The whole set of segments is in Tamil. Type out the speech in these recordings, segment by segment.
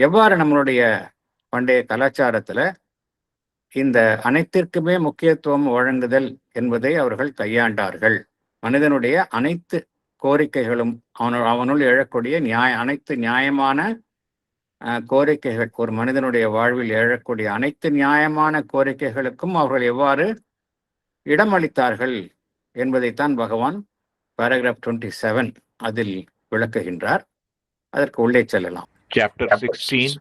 எவ்வாறு நம்மளுடைய பண்டைய கலாச்சாரத்துல இந்த அனைத்திற்குமே முக்கியத்துவம் வழங்குதல் என்பதை அவர்கள் கையாண்டார்கள். மனிதனுடைய அனைத்து கோரிக்கைகளும் அவனுள் எழக்கூடிய அனைத்து நியாயமான கோரிக்கைகள், ஒரு மனிதனுடைய வாழ்வில் எழக்கூடிய அனைத்து நியாயமான கோரிக்கைகளுக்கும் அவர்கள் எவ்வாறு இடமளித்தார்கள் என்பதைத்தான் பகவான் paragraph 27 அதில் விளக்குகின்றார். அதற்கு உள்ளே செல்லலாம். Chapter 16,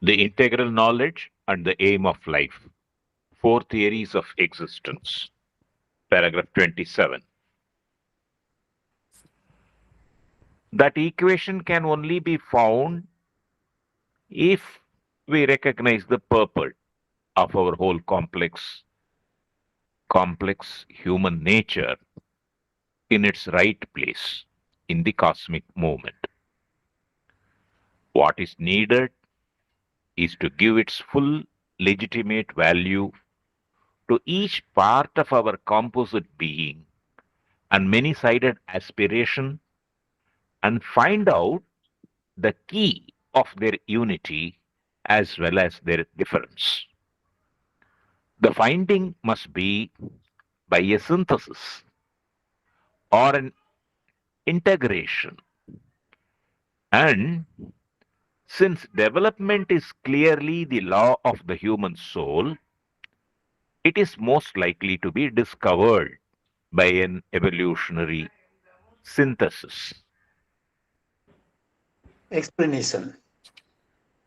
The Integral Knowledge and the Aim of Life, 4 Theories of Existence, paragraph 27. That equation can only be found if we recognize the purport of our whole complex human nature in its right place in the cosmic movement. What is needed is to give its full legitimate value to each part of our composite being and many-sided aspiration, and find out the key of their unity as well as their difference. The finding must be by a synthesis or an integration. And since development is clearly the law of the human soul, it is most likely to be discovered by an evolutionary synthesis. Explanation.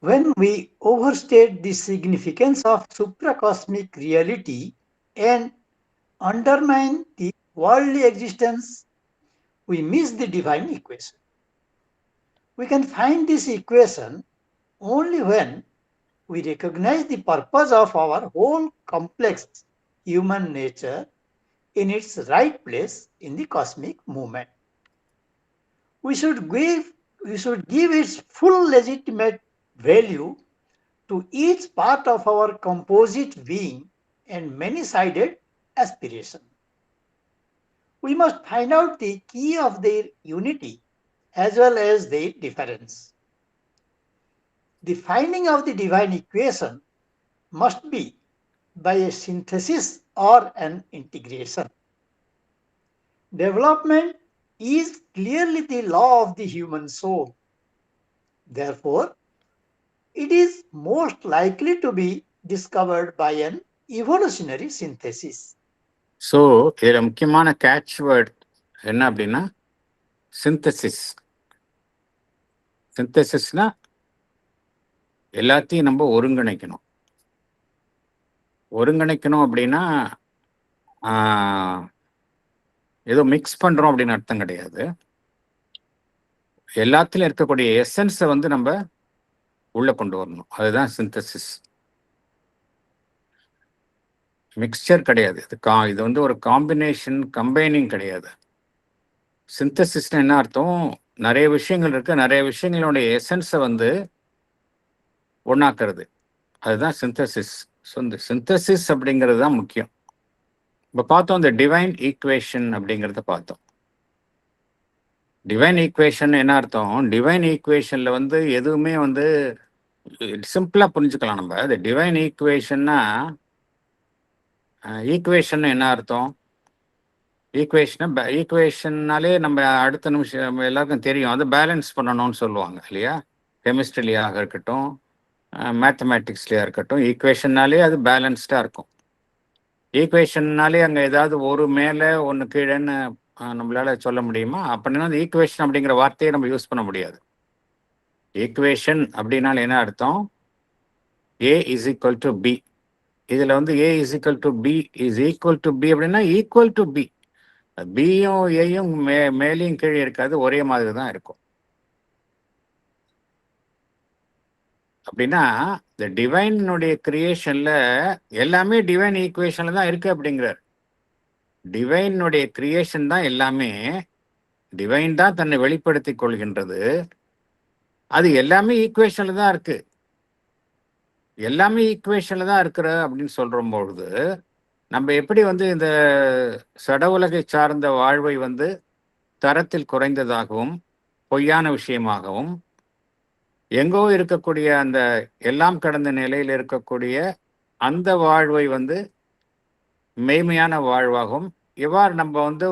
When we overstate the significance of supracosmic reality and undermine the worldly existence, we miss the divine equation. We can find this equation only when we recognize the purpose of our whole complex human nature in its right place in the cosmic movement. We should give its full legitimate value to each part of our composite being and many-sided aspiration. We must find out the key of their unity as well as their difference. The finding of the divine equation must be by a synthesis or an integration. Development is clearly the law of the human soul. Therefore, it is most likely to be discovered by an evolutionary synthesis. So இதில் முக்கியமான கேட்ச் வேர்ட் என்ன அப்படின்னா சிந்தசிஸ். சிந்தசிஸ்னா எல்லாத்தையும் நம்ம ஒருங்கிணைக்கணும். ஒருங்கிணைக்கணும் அப்படின்னா ஏதோ மிக்ஸ் பண்ணுறோம் அப்படின்னு அர்த்தம் கிடையாது. எல்லாத்துலையும் இருக்கக்கூடிய எசன்ஸை வந்து நம்ம உள்ள கொண்டு வரணும். அதுதான் சிந்தசிஸ். மிக்சர் கிடையாது. இது வந்து ஒரு காம்பினேஷன், கம்பைனிங் கிடையாது. சிந்தசிஸ்னு என்ன அர்த்தம்? நிறைய விஷயங்கள் இருக்கு, நிறைய விஷயங்களுடைய எசன்ஸை வந்து ஒன்னாக்குறது. அதுதான் சிந்தசிஸ். ஸோ இந்த சிந்தசிஸ் அப்படிங்கிறது தான் முக்கியம். இப்போ பார்த்தோம், இந்த டிவைன் ஈக்குவேஷன் அப்படிங்கிறத பார்த்தோம். டிவைன் ஈக்குவேஷன் என்ன அர்த்தம்? டிவைன் ஈக்குவேஷன்ல வந்து எதுவுமே வந்து சிம்பிளா புரிஞ்சுக்கலாம் நம்ம. இந்த டிவைன் ஈக்குவேஷன்னா ஈக்குவேஷன் என்ன அர்த்தம்? ஈக்குவேஷன்னாலே நம்ம அடுத்த நிமிஷம் எல்லாருக்கும் தெரியும், அது பேலன்ஸ் பண்ணணும்னு சொல்லுவாங்க இல்லையா? கெமிஸ்ட்ரிலியாக இருக்கட்டும், மேத்தமேட்டிக்ஸ்லையாக இருக்கட்டும், ஈக்குவேஷன்னாலே அது பேலன்ஸ்டாக இருக்கும். ஈக்குவேஷன்னாலே அங்கே ஏதாவது ஒரு மேலே ஒன்று கீழேன்னு நம்மளால சொல்ல முடியுமா? அப்படின்னா அந்த ஈக்குவேஷன் அப்படிங்கிற வார்த்தையை நம்ம யூஸ் பண்ண முடியாது. ஈக்குவேஷன் அப்படின்னால என்ன அர்த்தம்? A is equal to B. இதில் வந்து A is equal to B is equal to B அப்படின்னா ஈக்குவல் டு பி. பியும் ஏயும் மேலேயும் கீழே இருக்காது, ஒரே மாதிரி தான் இருக்கும். அப்படின்னா இந்த டிவைனுடைய கிரியேஷன்ல எல்லாமே டிவைன் ஈக்குவேஷன்ல தான் இருக்கு அப்படிங்கிறார். டிவைனுடைய கிரியேஷன் தான் எல்லாமே, டிவைன் தான் தன்னை வெளிப்படுத்தி கொள்கின்றது. அது எல்லாமே ஈக்குவேஷன்ல தான் இருக்கு. எல்லாமே ஈக்குவேஷன்ல தான் இருக்கிற அப்படின்னு சொல்ற பொழுது நம்ம எப்படி வந்து இந்த சட உலகை சார்ந்த வாழ்வை வந்து தரத்தில் குறைந்ததாகவும் பொய்யான விஷயமாகவும் எங்கோ இருக்கக்கூடிய அந்த எல்லாம் கடந்த நிலையில் இருக்கக்கூடிய அந்த வாழ்வை வந்து மெய்மையான வாழ்வாகும். எவ்வாறு நம்ம வந்து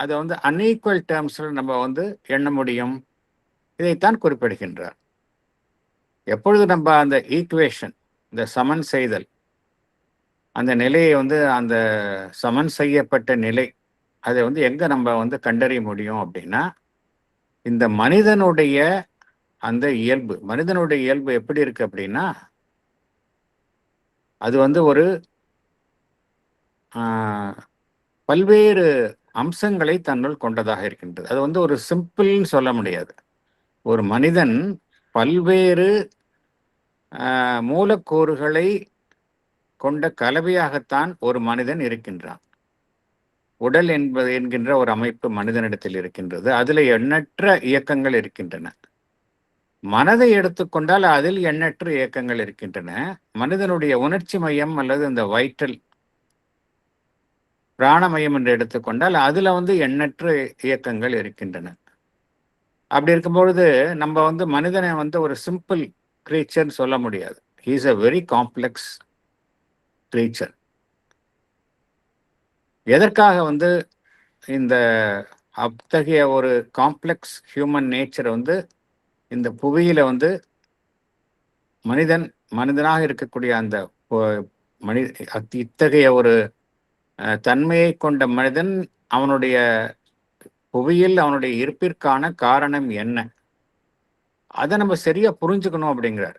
அதை வந்து அன்ஈக்குவல் டேர்ம்ஸில் நம்ம வந்து எண்ண முடியும்? இதைத்தான் குறிப்பிடுகின்றார். எப்பொழுது நம்ம அந்த ஈக்குவேஷன், இந்த சமன் செய்தல், அந்த நிலையை வந்து அந்த சமன் செய்யப்பட்ட நிலை, அதை வந்து எங்க நம்ம வந்து கண்டறிய முடியும் அப்படின்னா, இந்த மனிதனுடைய அந்த இயல்பு, மனிதனுடைய இயல்பு எப்படி இருக்கு அப்படின்னா, அது வந்து ஒரு பல்வேறு அம்சங்களை தன்னுள் கொண்டதாக இருக்கின்றது. அது வந்து ஒரு சிம்பிள்னு சொல்ல முடியாது. ஒரு மனிதன் பல்வேறு மூலக்கூறுகளை கொண்ட கலவையாகத்தான் ஒரு மனிதன் இருக்கின்றான். உடல் என்கின்ற ஒரு அமைப்பு மனிதனிடத்தில் இருக்கின்றது. அதில் எண்ணற்ற இயக்கங்கள் இருக்கின்றன. மனதை எடுத்துக்கொண்டால் அதில் எண்ணற்ற இயக்கங்கள் இருக்கின்றன. மனிதனுடைய உணர்ச்சி மையம் அல்லது இந்த வைட்டல் பிராணமயம் என்று எடுத்துக்கொண்டால் அதுல வந்து எண்ணற்ற இயக்கங்கள் இருக்கின்றன. அப்படி இருக்கும்பொழுது நம்ம வந்து மனிதனை வந்து ஒரு சிம்பிள் கிரீச்சர்னு சொல்ல முடியாது. He is a very complex creature. எதற்காக வந்து இந்த அத்தகைய ஒரு காம்ப்ளெக்ஸ் ஹியூமன் நேச்சர் வந்து இந்த புவியில வந்து மனிதனாக இருக்கக்கூடிய அந்த இத்தகைய ஒரு தன்மையை கொண்ட மனிதன் அவனுடைய புவியில் அவனுடைய இருப்பிற்கான காரணம் என்ன, அதை நம்ம சரியா புரிஞ்சுக்கணும் அப்படிங்கிறார்.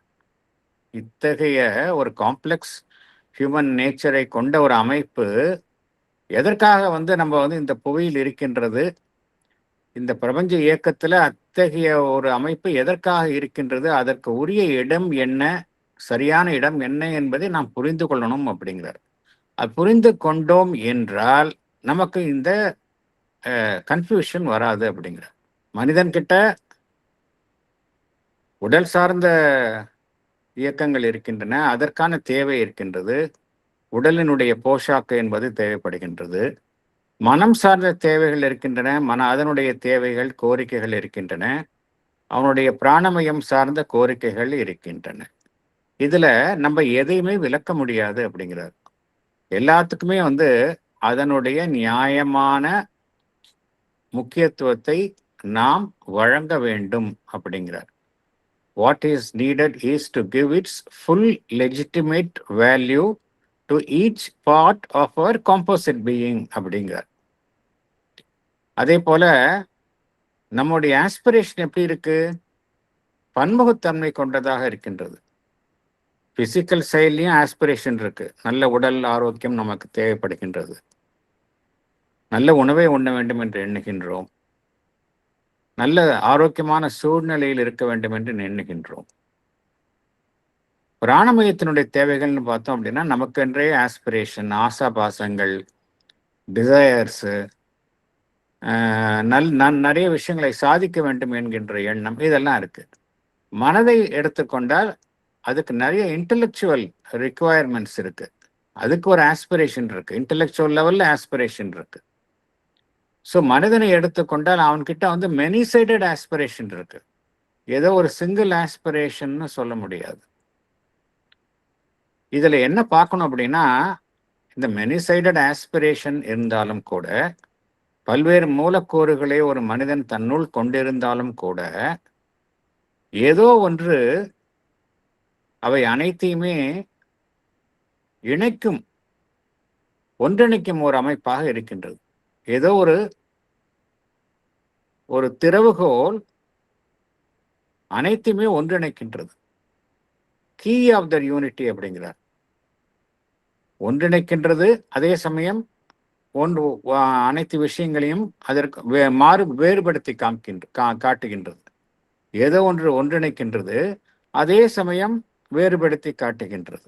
இத்தகைய ஒரு காம்ப்ளெக்ஸ் ஹியூமன் நேச்சரை கொண்ட ஒரு அமைப்பு எதற்காக வந்து நம்ம வந்து இந்த புவியில் இருக்கின்றது, இந்த பிரபஞ்ச இயக்கத்துல அத்தகைய ஒரு அமைப்பு எதற்காக இருக்கின்றது, அதற்கு உரிய இடம் என்ன, சரியான இடம் என்ன என்பதை நாம் புரிந்து கொள்ளணும் அப்படிங்கிறார். அது புரிந்து கொண்டோம் என்றால் நமக்கு இந்த கன்ஃபியூஷன் வராது அப்படிங்கிறார். மனிதன் கிட்ட உடல் சார்ந்த இயக்கங்கள் இருக்கின்றன, அதற்கான தேவை இருக்கின்றது. உடலினுடைய போஷாக்கு என்பது தேவைப்படுகின்றது. மனம் சார்ந்த தேவைகள் இருக்கின்றன, அதனுடைய தேவைகள், கோரிக்கைகள் இருக்கின்றன. அவனுடைய பிராணமயம் சார்ந்த கோரிக்கைகள் இருக்கின்றன. இதுல நம்ம எதையுமே விளக்க முடியாது அப்படிங்கிறார். எல்லாத்துக்குமே வந்து அதனுடைய நியாயமான முக்கியத்துவத்தை நாம் வழங்க வேண்டும் அப்படிங்கிறார். What is needed is to give its full legitimate value to each part of our composite being அப்படிங்கிறார். அதே போல நம்முடைய ஆஸ்பிரேஷன் எப்படி இருக்கு? பன்முகத்தன்மை கொண்டதாக இருக்கின்றது. பிசிக்கல் சைட்லையும் ஆஸ்பிரேஷன் இருக்கு. நல்ல உடல் ஆரோக்கியம் நமக்கு தேவைப்படுகின்றது. நல்ல உணவை உண்ண வேண்டும் என்று எண்ணுகின்றோம். நல்ல ஆரோக்கியமான சூழ்நிலையில் இருக்க வேண்டும் என்று எண்ணுகின்றோம். பிராணமயத்தினுடைய தேவைகள்னு பார்த்தோம் அப்படின்னா நமக்கென்றே ஆஸ்பிரேஷன், ஆசாபாசங்கள், டிசையர்ஸு, நிறைய விஷயங்களை சாதிக்க வேண்டும் என்கின்ற எண்ணம், இதெல்லாம் இருக்கு. மனதை எடுத்துக்கொண்டால் அதுக்கு நிறைய இன்டெலெக்சுவல் ரிக்குவயர்மெண்ட்ஸ் இருக்கு. அதுக்கு ஒரு ஆஸ்பிரேஷன் இருக்கு, இன்டெலெக்சுவல் லெவல்ல ஆஸ்பிரேஷன் இருக்கு. ஸோ மனிதனை எடுத்துக்கொண்டால் அவன்கிட்ட வந்து மெனி சைடட் ஆஸ்பிரேஷன் இருக்கு. ஏதோ ஒரு சிங்கிள் ஆஸ்பிரேஷன் சொல்ல முடியாது. இதுல என்ன பார்க்கணும் அப்படின்னா, இந்த மெனி சைடட் ஆஸ்பிரேஷன் இருந்தாலும் கூட, பல்வேறு மூலக்கூறுகளை ஒரு மனிதன் தன்னுள் கொண்டிருந்தாலும் கூட, ஏதோ ஒன்று அவை அனைத்தையுமே இணைக்கும், ஒன்றிணைக்கும் ஒரு அமைப்பாக இருக்கின்றது. ஏதோ ஒரு திறவுகோல் அனைத்துமே ஒன்றிணைக்கின்றது. கீ ஆஃப் த யூனிட்டி அப்படிங்கிறார். ஒன்றிணைக்கின்றது, அதே சமயம் அனைத்து விஷயங்களையும் அதற்கு வேறுபடுத்தி காட்டுகின்றது. ஏதோ ஒன்று ஒன்றிணைக்கின்றது, அதே சமயம் வேறுபடுத்தி காட்டுகின்றது.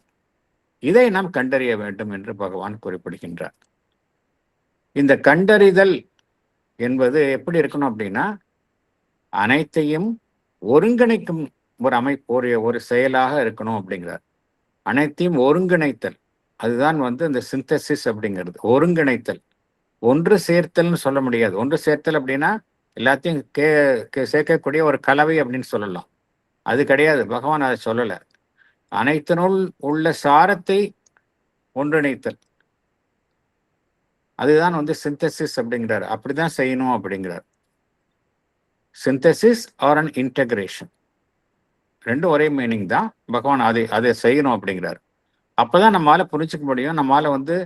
இதை நாம் கண்டறிய வேண்டும் என்று பகவான் குறிப்பிடுகின்றார். இந்த கண்டறிதல் என்பது எப்படி இருக்கணும் அப்படின்னா, அனைத்தையும் ஒருங்கிணைக்கும் ஒரு அமைப்பு, ஒரு செயலாக இருக்கணும் அப்படிங்கிறார். அனைத்தையும் ஒருங்கிணைத்தல், அதுதான் வந்து இந்த சிந்தசிஸ் அப்படிங்கிறது. ஒருங்கிணைத்தல், ஒன்று சேர்த்தல்னு சொல்ல முடியாது. ஒன்று சேர்த்தல் அப்படின்னா எல்லாத்தையும் சேர்க்கக்கூடிய ஒரு கலவை அப்படின்னு சொல்லலாம். அது கிடையாது. பகவான் அதை சொல்லலை. அனைத்தினுள் உள்ள சாரத்தை ஒன்றிணைத்தல், அதுதான் வந்து சிந்தசிஸ் அப்படிங்கிறார். அப்படிதான் செய்யணும் அப்படிங்கிறார். சிந்தசிஸ் ஆர் அன் இன்டகிரேஷன், ரெண்டும் ஒரே மீனிங் தான். பகவான் அதை செய்யணும் அப்படிங்கிறார். அப்பதான் நம்மளால புரிஞ்சுக்க முடியும். நம்மளால வந்து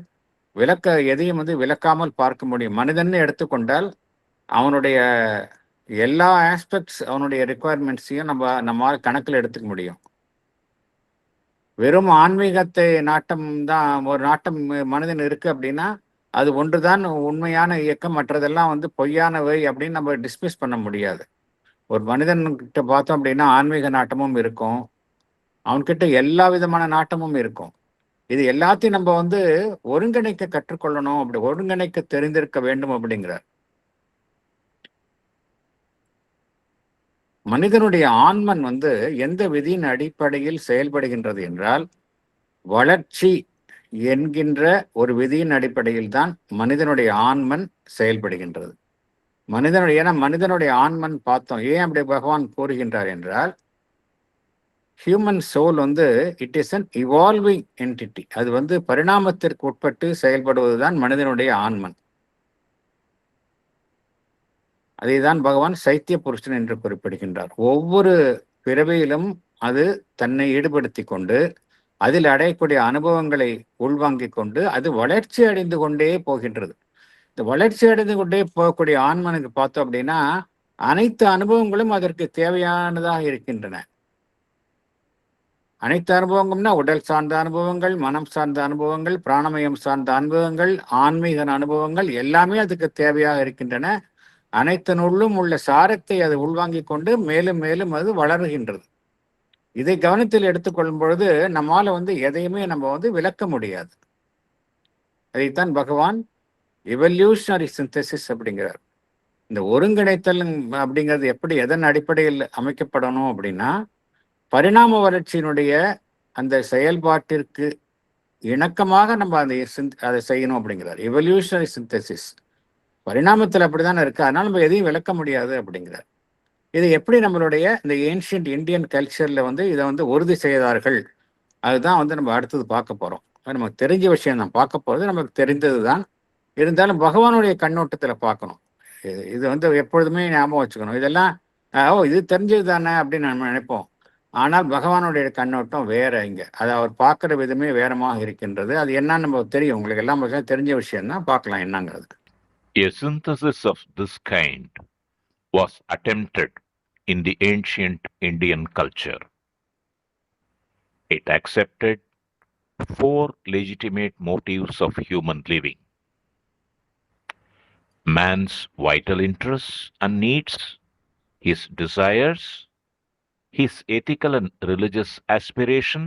எதையும் வந்து விளக்காமல் பார்க்க முடியும். மனிதன்னு எடுத்துக்கொண்டால் அவனுடைய எல்லா ஆஸ்பெக்ட்ஸ், அவனுடைய ரெக்குவயர்மெண்ட்ஸையும் நம்மால் கணக்கில் எடுத்துக்க முடியும். வெறும் ஆன்மீகத்தை நாட்டம் தான் ஒரு நாட்டம் மனிதன் இருக்கு அப்படின்னா அது ஒன்றுதான் உண்மையான இயக்கம், மற்றதெல்லாம் வந்து பொய்யானவை அப்படின்னு நம்ம டிஸ்மிஸ் பண்ண முடியாது. ஒரு மனிதன்கிட்ட பார்த்தோம் அப்படின்னா ஆன்மீக நாட்டமும் இருக்கும், அவன்கிட்ட எல்லா விதமான நாட்டமும் இருக்கும். இது எல்லாத்தையும் நம்ம வந்து ஒருங்கிணைக்க கற்றுக்கொள்ளணும், அப்படி ஒருங்கிணைக்க தெரிந்திருக்க வேண்டும் அப்படிங்கிறார். மனிதனுடைய ஆன்மன் வந்து எந்த விதியின் அடிப்படையில் செயல்படுகின்றது என்றால், வளர்ச்சி என்கின்ற ஒரு விதியின் அடிப்படையில் தான் மனிதனுடைய ஆன்மன் செயல்படுகின்றது. ஏன்னா மனிதனுடைய ஆன்மன் பார்த்தோம். ஏன் அப்படி பகவான் கூறுகின்றார் என்றால், ஹியூமன் சோல் வந்து it is an evolving entity. அது வந்து பரிணாமத்திற்கு உட்பட்டு செயல்படுவதுதான் மனிதனுடைய ஆன்மன். அதைதான் பகவான் சைத்திய புருஷன் என்று குறிப்பிடுகின்றார். ஒவ்வொரு பிறவியிலும் அது தன்னை ஈடுபடுத்தி கொண்டு அதில் அடையக்கூடிய அனுபவங்களை உள்வாங்கிக் கொண்டு அது வளர்ச்சி அடைந்து கொண்டே போகின்றது. இந்த வளர்ச்சி அடைந்து கொண்டே போகக்கூடிய ஆன்மனுக்கு பார்த்தோம் அப்படின்னா அனைத்து அனுபவங்களும் அதற்கு தேவையானதாக இருக்கின்றன. அனைத்து அனுபவங்கள்னா உடல் சார்ந்த அனுபவங்கள், மனம் சார்ந்த அனுபவங்கள், பிராணமயம் சார்ந்த அனுபவங்கள், ஆன்மீக அனுபவங்கள் எல்லாமே அதுக்கு தேவையாக இருக்கின்றன. அனைத்தினுள்ளும் உள்ள சாரத்தை அது உள்வாங்கிக் கொண்டு மேலும் மேலும் அது வளர்கின்றது. இதை கவனத்தில் எடுத்துக்கொள்ளும் பொழுது நம்மால வந்து எதையுமே நம்ம வந்து விளக்க முடியாது. அதைத்தான் பகவான் எவல்யூஷனரி சிந்தசிஸ் அப்படிங்கிறார். இந்த ஒருங்கிணைத்தல் அப்படிங்கிறது எப்படி எதன் அடிப்படையில் அமைக்கப்படணும் அப்படின்னா, பரிணாம வளர்ச்சியினுடைய அந்த செயல்பாட்டிற்கு இணக்கமாக நம்ம அதை செய்யணும் அப்படிங்கிறார். எவல்யூஷனரி சிந்தசிஸ் பரிணாமத்தில் அப்படித்தானே இருக்கு, அதனால நம்ம எதையும் விளக்க முடியாது அப்படிங்கிறார். இது எப்படி நம்மளுடைய இந்த ஏன்ஷியன்ட் இந்தியன் கல்ச்சர்ல வந்து இதை வந்து உறுதி செய்தார்கள், அதுதான் வந்து நம்ம அடுத்தது பார்க்க போறோம். நமக்கு தெரிஞ்ச விஷயம் தான் பார்க்க போறது, நமக்கு தெரிந்தது தான். இருந்தாலும் பகவானுடைய கண்ணோட்டத்தில் பார்க்கணும். இது வந்து எப்பொழுதுமே ஞாபகம் வச்சுக்கணும். இதெல்லாம் இது தெரிஞ்சது தானே அப்படின்னு நம்ம நினைப்போம். ஆனால் பகவானுடைய கண்ணோட்டம் வேற. இங்க அதை அவர் பார்க்குற விதமே வேறமாக இருக்கின்றது. அது என்னன்னு நமக்கு தெரியும். உங்களுக்கு எல்லாம் தெரிஞ்ச விஷயம் தான், பார்க்கலாம் என்னங்கிறது. A synthesis of this kind was attempted in the ancient Indian culture. It accepted 4 legitimate motives of human living: man's vital interests and needs, his desires, his ethical and religious aspiration,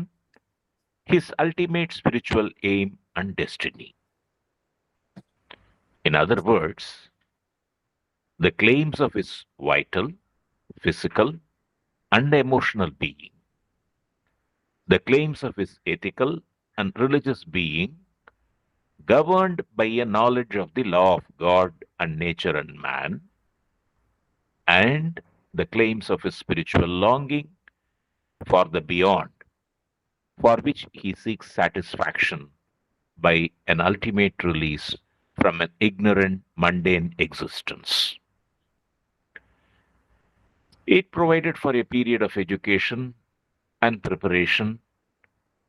his ultimate spiritual aim and destiny. In other words, the claims of his vital, physical, and emotional being, the claims of his ethical and religious being, governed by a knowledge of the law of God and nature and man, and the claims of his spiritual longing for the beyond, for which he seeks satisfaction by an ultimate release from an ignorant, mundane existence. It provided for a period of education and preparation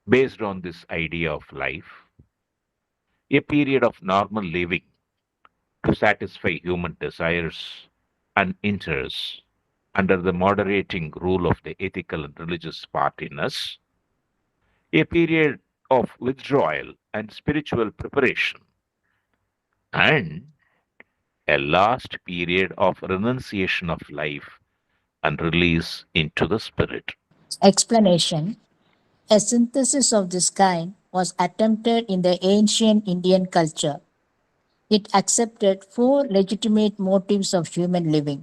based on this idea of life, a period of normal living to satisfy human desires and interests under the moderating rule of the ethical and religious part in us, a period of withdrawal and spiritual preparation, and a last period of renunciation of life and release into the spirit. Explanation. A synthesis of this kind was attempted in the ancient Indian culture. It accepted 4 legitimate motives of human living.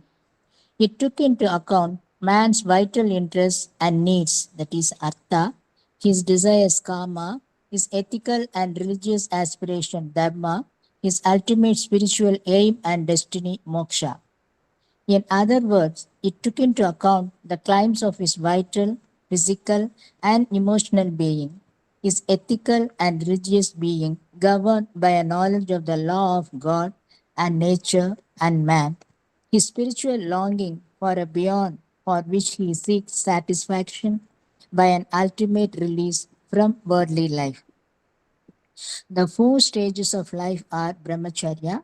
It took into account man's vital interests and needs, that is, artha, his desires, kama, his ethical and religious aspiration, dharma, his ultimate spiritual aim and destiny, moksha. In other words, it took into account the claims of his vital, physical, and emotional being, his ethical and religious being, governed by a knowledge of the law of God and nature and man, his spiritual longing for a beyond for which he seeks satisfaction by an ultimate release from worldly life. The 4 stages of life are brahmacharya,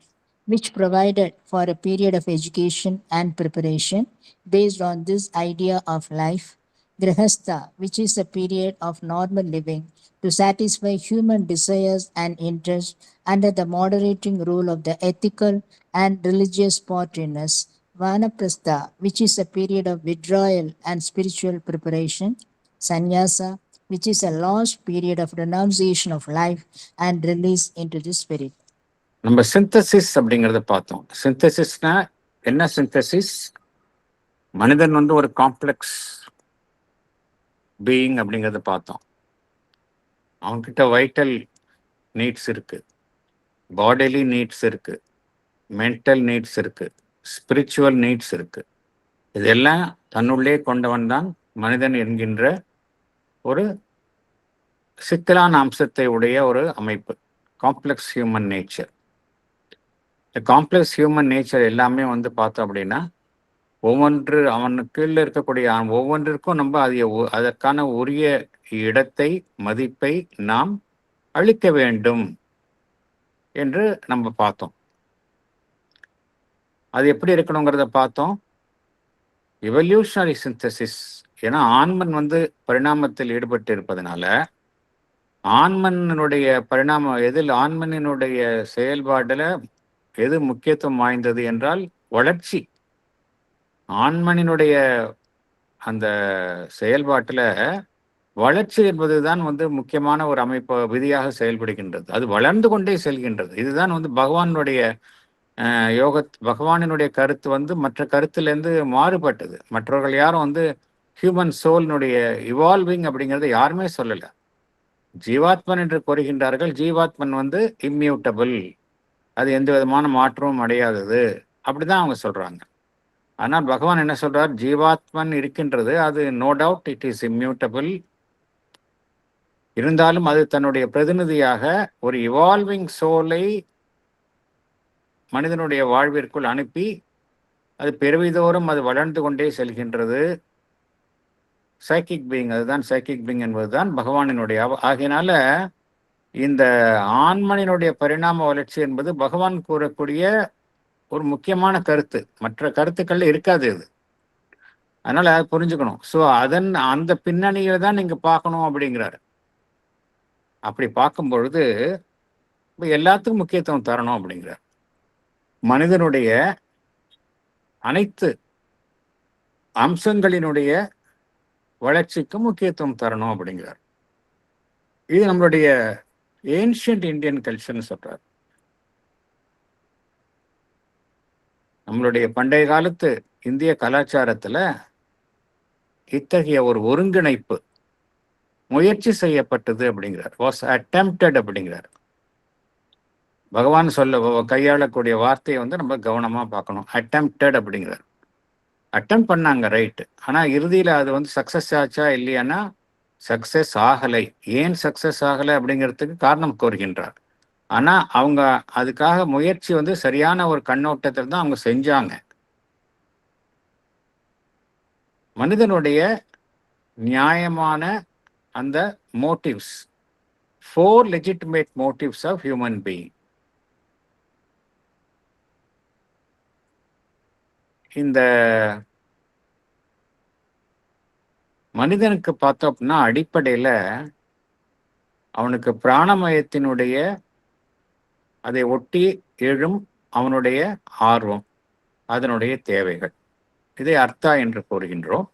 which provided for a period of education and preparation based on this idea of life. Grihastha, which is a period of normal living to satisfy human desires and interests under the moderating rule of the ethical and religious partners. Vanaprastha, which is a period of withdrawal and spiritual preparation. Sannyasa, which is a lost period of renunciation of life and release into the spirit. நம்ம சிந்தசிஸ் அப்படிங்கிறத பார்த்தோம். சிந்தசிஸ்னா என்ன? சிந்தசிஸ், மனிதன் வந்து ஒரு காம்ப்ளெக்ஸ் பீயிங் அப்படிங்கிறத பார்த்தோம். அவன்கிட்ட வைட்டல் நீட்ஸ் இருக்கு, பாடிலி நீட்ஸ் இருக்கு, மென்டல் நீட்ஸ் இருக்கு, ஸ்பிரிச்சுவல் நீட்ஸ் இருக்கு. இதெல்லாம் தன்னுள்ளே கொண்டவன் தான் மனிதன் என்கின்ற ஒரு சிக்கலான அம்சத்தை உடைய ஒரு அமைப்பு, காம்ப்ளெக்ஸ் ஹியூமன் நேச்சர். இந்த காம்ப்ளெக்ஸ் ஹியூமன் நேச்சர் எல்லாமே வந்து பார்த்தோம் அப்படின்னா ஒவ்வொன்று அவனுக்குள்ள இருக்கக்கூடிய ஒவ்வொன்றிற்கும் நம்ம அதற்கான உரிய இடத்தை, மதிப்பை நாம் அளிக்க வேண்டும் என்று நம்ம பார்த்தோம். அது எப்படி இருக்கணுங்கிறத பார்த்தோம். எவல்யூஷனரி சிந்தசிஸ், ஏன்னா ஆண்மன் வந்து பரிணாமத்தில் ஈடுபட்டு இருப்பதனால ஆண்மனுடைய பரிணாமம் எதில், ஆண்மனினுடைய செயல்பாடுல எது முக்கியத்துவம் வாய்ந்தது என்றால் வளர்ச்சி. ஆண்மனினுடைய அந்த செயல்பாட்டுல வளர்ச்சி என்பதுதான் வந்து முக்கியமான ஒரு அமைப்பு விதியாக செயல்படுகின்றது. அது வளர்ந்து கொண்டே செல்கின்றது. இதுதான் வந்து பகவானினுடைய கருத்து வந்து மற்ற கருத்துலேருந்து மாறுபட்டது. மற்றவர்கள் யாரும் வந்து ஹியூமன் சோலினுடைய இவால்விங் அப்படிங்கிறத யாருமே சொல்லலை. ஜீவாத்மன் என்று கூறுகின்றார்கள். ஜீவாத்மன் வந்து இம்மியூட்டபிள், அது எந்த விதமான மாற்றமும் அடையாதது, அப்படிதான் அவங்க சொல்றாங்க. ஆனால் பகவான் என்ன சொல்றார்? ஜீவாத்மன் இருக்கின்றது, அது no doubt it is immutable. இருந்தாலும் அது தன்னுடைய பிரதிநிதியாக ஒரு இவால்விங் சோலை மனிதனுடைய வாழ்விற்குள் அனுப்பி அது பெருவிதோறும் அது வளர்ந்து கொண்டே செல்கின்றது. சைக்கிக் பீயிங், அதுதான் சைக்கிக் பீயிங் என்பதுதான் பகவானினுடைய. ஆகையினால இந்த ஆண்மனினுடைய பரிணாம வளர்ச்சி என்பது பகவான் கூறக்கூடிய ஒரு முக்கியமான கருத்து. மற்ற கருத்துக்கள் இருக்காது இது. அதனால அதை புரிஞ்சுக்கணும். ஸோ அந்த பின்னணியில தான் நீங்க பார்க்கணும் அப்படிங்கிறாரு. அப்படி பார்க்கும் பொழுது எல்லாத்துக்கும் முக்கியத்துவம் தரணும் அப்படிங்கிறார். மனிதனுடைய அனைத்து அம்சங்களினுடைய வளர்ச்சிக்கு முக்கியத்துவம் தரணும் அப்படிங்கிறார். இது நம்மளுடைய ஏன்ஷியன்ட் இந்தியன் கல்ச்சர்னு சொல்றார். நம்மளுடைய பண்டைய காலத்து இந்திய கலாச்சாரத்துல இத்தகைய ஒரு ஒருங்கிணைப்பு முயற்சி செய்யப்பட்டது அப்படிங்கிறார். வாஸ் அட்டெம்ப்டட் அப்படிங்கிறார். பகவான் கையாளக்கூடிய வார்த்தையை வந்து நம்ம கவனமா பார்க்கணும். அட்டெம்ப்டட் அப்படிங்கிறார். அட்டெம்ப்ட் பண்ணாங்க, ரைட்டு. ஆனால் இறுதியில் அது வந்து சக்ஸஸ் ஆச்சா இல்லையானா சக்ஸஸ் ஆகலை. ஏன் சக்ஸஸ் ஆகலை அப்படிங்கிறதுக்கு காரணம் கோருகின்றார். ஆனால் அவங்க அதுக்காக முயற்சி வந்து சரியான ஒரு கண்ணோட்டத்தில் தான் அவங்க செஞ்சாங்க. மனிதனுடைய நியாயமான அந்த motives, 4 legitimate motives of human being. இந்த மனிதனுக்கு பார்த்தோம் அப்படின்னா அடிப்படையில அவனுக்கு பிராணமயத்தினுடைய அதை ஒட்டி எழும் அவனுடைய ஆர்வம், அதனுடைய தேவைகள், இதை அர்த்தா என்று கூறுகின்றோம்.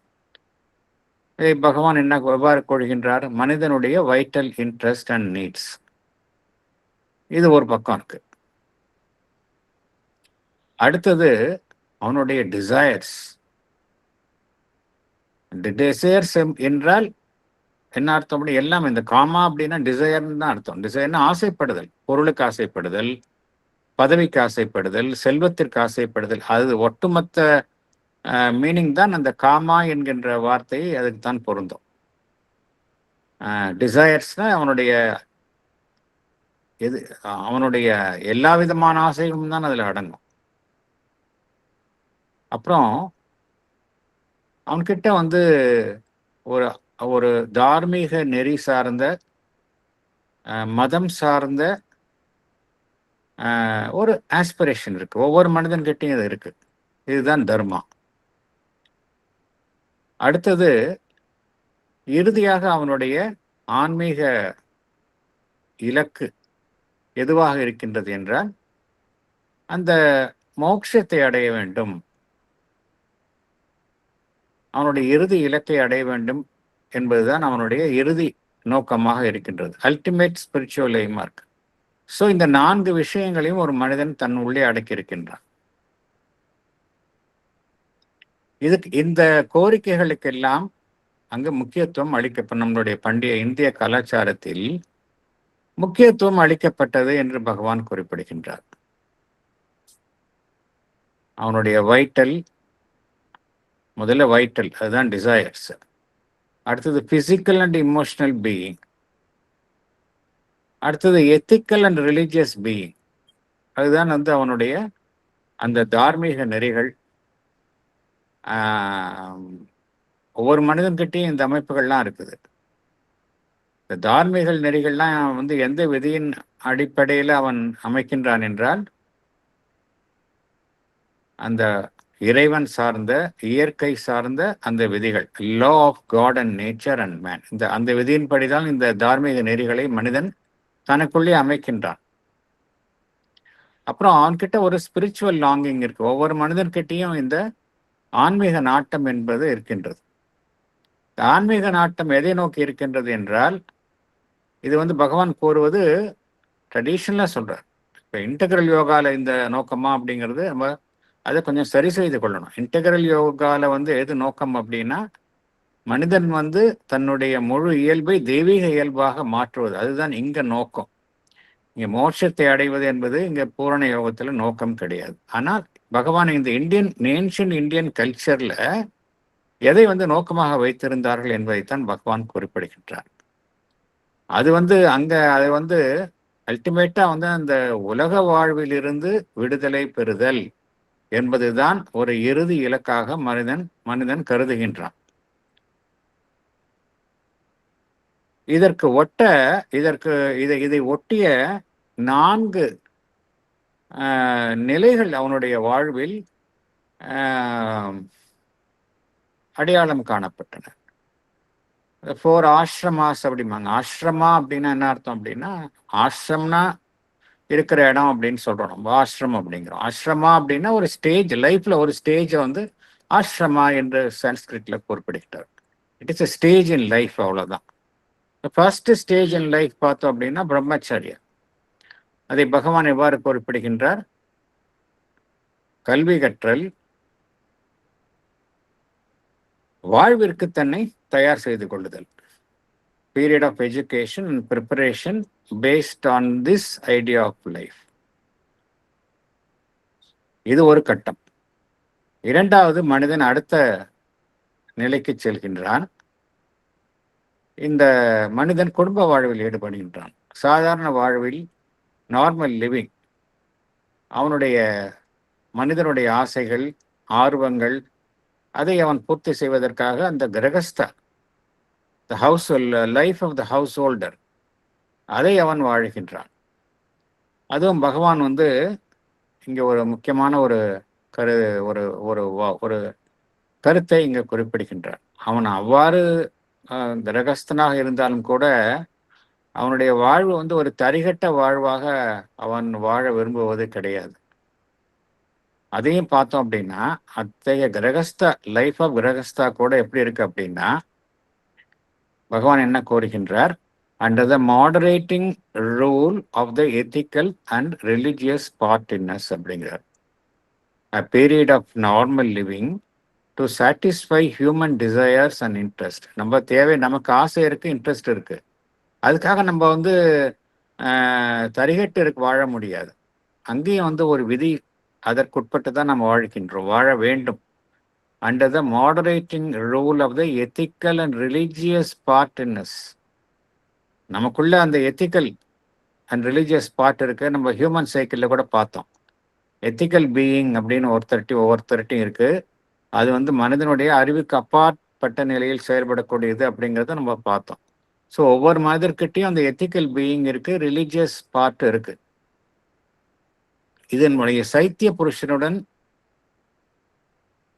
இதை பகவான் என்ன எவ்வாறு கூறுகின்றார்? மனிதனுடைய வைட்டல் இன்ட்ரெஸ்ட் அண்ட் நீட்ஸ். இது ஒரு பக்கம் இருக்கு. அடுத்தது அவனுடைய டிசையர்ஸ். டிசையர்ஸ் என்றால் என்ன அர்த்தம்? அப்படி எல்லாம் இந்த காமா அப்படின்னா டிசையர்னு தான் அர்த்தம். டிசையர்னா ஆசைப்படுதல், பொருளுக்கு ஆசைப்படுதல், பதவிக்கு ஆசைப்படுதல், செல்வத்திற்கு ஆசைப்படுதல். அது ஒட்டுமொத்த மீனிங் தான் அந்த காமா என்கின்ற வார்த்தை அதுக்கு தான் பொருந்தும். டிசையர்ஸ்னா அவனுடைய எல்லா விதமான ஆசைகளும் தான் அதில் அடங்கும். அப்புறம் அவன்கிட்ட வந்து ஒரு ஒரு தார்மீக நெறி சார்ந்த மதம் சார்ந்த ஒரு ஆஸ்பிரேஷன் இருக்கு. ஒவ்வொரு மனிதன்கிட்டையும் இது இருக்கு. இதுதான் தர்மா. அடுத்தது இறுதியாக அவனுடைய ஆன்மீக இலக்கு எதுவாக இருக்கின்றது என்றால் அந்த மோட்சத்தை அடைய வேண்டும், அவனுடைய இறுதி இலக்கை அடைய வேண்டும் என்பதுதான் அவனுடைய இறுதி நோக்கமாக இருக்கின்றது. அல்டிமேட் ஸ்பிரிச்சுவல் எய்மா இருக்கு. ஸோ இந்த 4 விஷயங்களையும் ஒரு மனிதன் தன் உள்ளே அடக்கியிருக்கின்றான். இந்த கோரிக்கைகளுக்கெல்லாம் அங்கு முக்கியத்துவம் அளிக்கப்படும். நம்மளுடைய பண்டைய இந்திய கலாச்சாரத்தில் முக்கியத்துவம் அளிக்கப்பட்டது என்று பகவான் குறிப்பிடுகின்றார். அவனுடைய முதல்ல வைட்டல், அதுதான் டிசையர்ஸ். அடுத்தது பிசிக்கல் அண்ட் இமோஷனல் பீயிங். அடுத்தது எத்திக்கல் அண்ட் ரிலீஜியஸ் பீயிங். அதுதான் வந்து அவனுடைய அந்த தார்மீக நெறிகள். ஒவ்வொரு மனிதன்கிட்டையும் இந்த அமைப்புகள்லாம் இருக்குது. இந்த தார்மீக நெறிகள்லாம் வந்து எந்த விதியின் அடிப்படையில் அவன் அமைக்கின்றான் என்றால் அந்த இறைவன் சார்ந்த இயற்கை சார்ந்த அந்த விதிகள், law of God and nature and man, அந்த விதியின்படிதான் இந்த தார்மீக நெறிகளை மனிதன் தனக்குள்ளே அமைக்கின்றான். அப்புறம் அவன்கிட்ட ஒரு ஸ்பிரிச்சுவல் லாங்கிங் இருக்கு. ஒவ்வொரு மனிதன்கிட்டையும் இந்த ஆன்மீக நாட்டம் என்பது இருக்கின்றது. ஆன்மீக நாட்டம் எதை நோக்கி இருக்கின்றது என்றால், இது வந்து பகவான் கூறுவது ட்ரெடிஷனலா சொல்றார். இப்போ இன்டெகிரல் யோகால இந்த நோக்கமா அப்படிங்கிறது நம்ம அதை கொஞ்சம் சரி செய்து கொள்ளணும். இன்டெகிரல் யோகால வந்து எது நோக்கம் அப்படின்னா, மனிதன் வந்து தன்னுடைய முழு இயல்பை தெய்வீக இயல்பாக மாற்றுவது, அதுதான் இங்க நோக்கம். இங்க மோட்சத்தை அடைவது என்பது இங்க பூரண யோகத்துல நோக்கம் கிடையாது. ஆனால் பகவான் இந்த ஏன்ஷியன்ட் இந்தியன் கல்ச்சர்ல எதை வந்து நோக்கமாக வைத்திருந்தார்கள் என்பதைத்தான் பகவான் குறிப்பிடுகின்றார். அது வந்து அதை வந்து அல்டிமேட்டா வந்து அந்த உலக வாழ்விலிருந்து விடுதலை பெறுதல் என்பதுதான் ஒரு இறுதி இலக்காக மனிதன் கருதுகின்றான். இதை ஒட்டிய 4 நிலைகள் அவனுடைய வாழ்வில் அடையாளம் காணப்பட்டன. 4 ஆஷ்ரமாஸ் அப்படிம்பாங்க. ஆஷ்ரமா அப்படின்னா என்ன அர்த்தம் அப்படின்னா, ஆஷ்ரம்னா இருக்கிற இடம் அப்படின்னு சொல்றோம். நம்ம ஆஷ்ரம் அப்படிங்கிறோம். ஆஷ்ரமா அப்படின்னா ஒரு ஸ்டேஜ், லைஃப்ல ஒரு ஸ்டேஜை வந்து ஆஷ்ரமா என்று சான்ஸ்கிரிட்ல குறிப்பிடுகிறார். It is a stage in life, அவ்வளவுதான். ஃபர்ஸ்ட் ஸ்டேஜ் இன் லைஃப் பார்த்தோம் அப்படின்னா பிரம்மச்சரியா. அதை பகவான் எவ்வாறு குறிப்பிடுகின்றார்? கல்வி கற்றல், வாழ்விற்கு தன்னை தயார் செய்து கொள்ளுதல். Period of education and preparation based on this idea of life. இது ஒரு கட்டம். இரண்டாவது, மனிதன் அடுத்த நிலைக்கு செல்கின்றான். இந்த மனிதன் குடும்ப வாழ்வில் ஈடுபடுகின்றான். சாதாரண வாழ்வில், நார்மல் லிவிங், மனிதனுடைய ஆசைகள், ஆர்வங்கள், அதை அவன் பூர்த்தி செய்வதற்காக அந்த கிரகஸ்தா, life of the householder, அதை அவன் வாழ்கின்றான். அதுவும் பகவான் வந்து இங்க ஒரு முக்கியமான ஒரு கருத்தை இங்க குறிப்பிடுகின்றார். அவன் அவ்வாறு கிரகஸ்தனாக இருந்தாலும் கூட அவனுடைய வாழ்வு வந்து ஒரு தரிகட்ட வாழ்வாக அவன் வாழ விரும்புவது கிடையாது. அதையும் பார்த்தோம் அப்படின்னா, அத்தகைய லைஃப் ஆஃப் கிரகஸ்தா கூட எப்படி இருக்கு அப்படின்னா, பகவான் என்ன கோருகின்றார்? Under the moderating rule of the ethical and religious partners அப்படிங்கிறார். A period of normal living to satisfy human desires and interest. நமக்கு ஆசை இருக்கு, இன்ட்ரெஸ்ட் இருக்கு. அதுக்காக நம்ம வந்து தரிகட்டு வாழ முடியாது. அங்கேயும் வந்து ஒரு விதி, அதற்குட்பட்டு தான் நம்ம வாழ வேண்டும். under the moderating rule of the ethical and religious part in us. நமக்குள்ள அந்த எத்திக்கல் அண்ட் ரிலீஜியஸ் பார்ட் இருக்கு. நம்ம ஹியூமன் சைக்கிளில் கூட பார்த்தோம். எத்திக்கல் பீயிங் அப்படின்னு ஒவ்வொருத்தர்ட்டையும் இருக்கு. அது வந்து மனிதனுடைய அறிவுக்கு அப்பாற்பட்ட நிலையில் செயல்படக்கூடியது அப்படிங்கிறத நம்ம பார்த்தோம். ஸோ ஒவ்வொரு மனிதர்கிட்டையும் அந்த எத்திக்கல் பீயிங் இருக்கு, ரிலீஜியஸ் பார்ட் இருக்கு. இதனுடைய சைத்திய புருஷனுடன்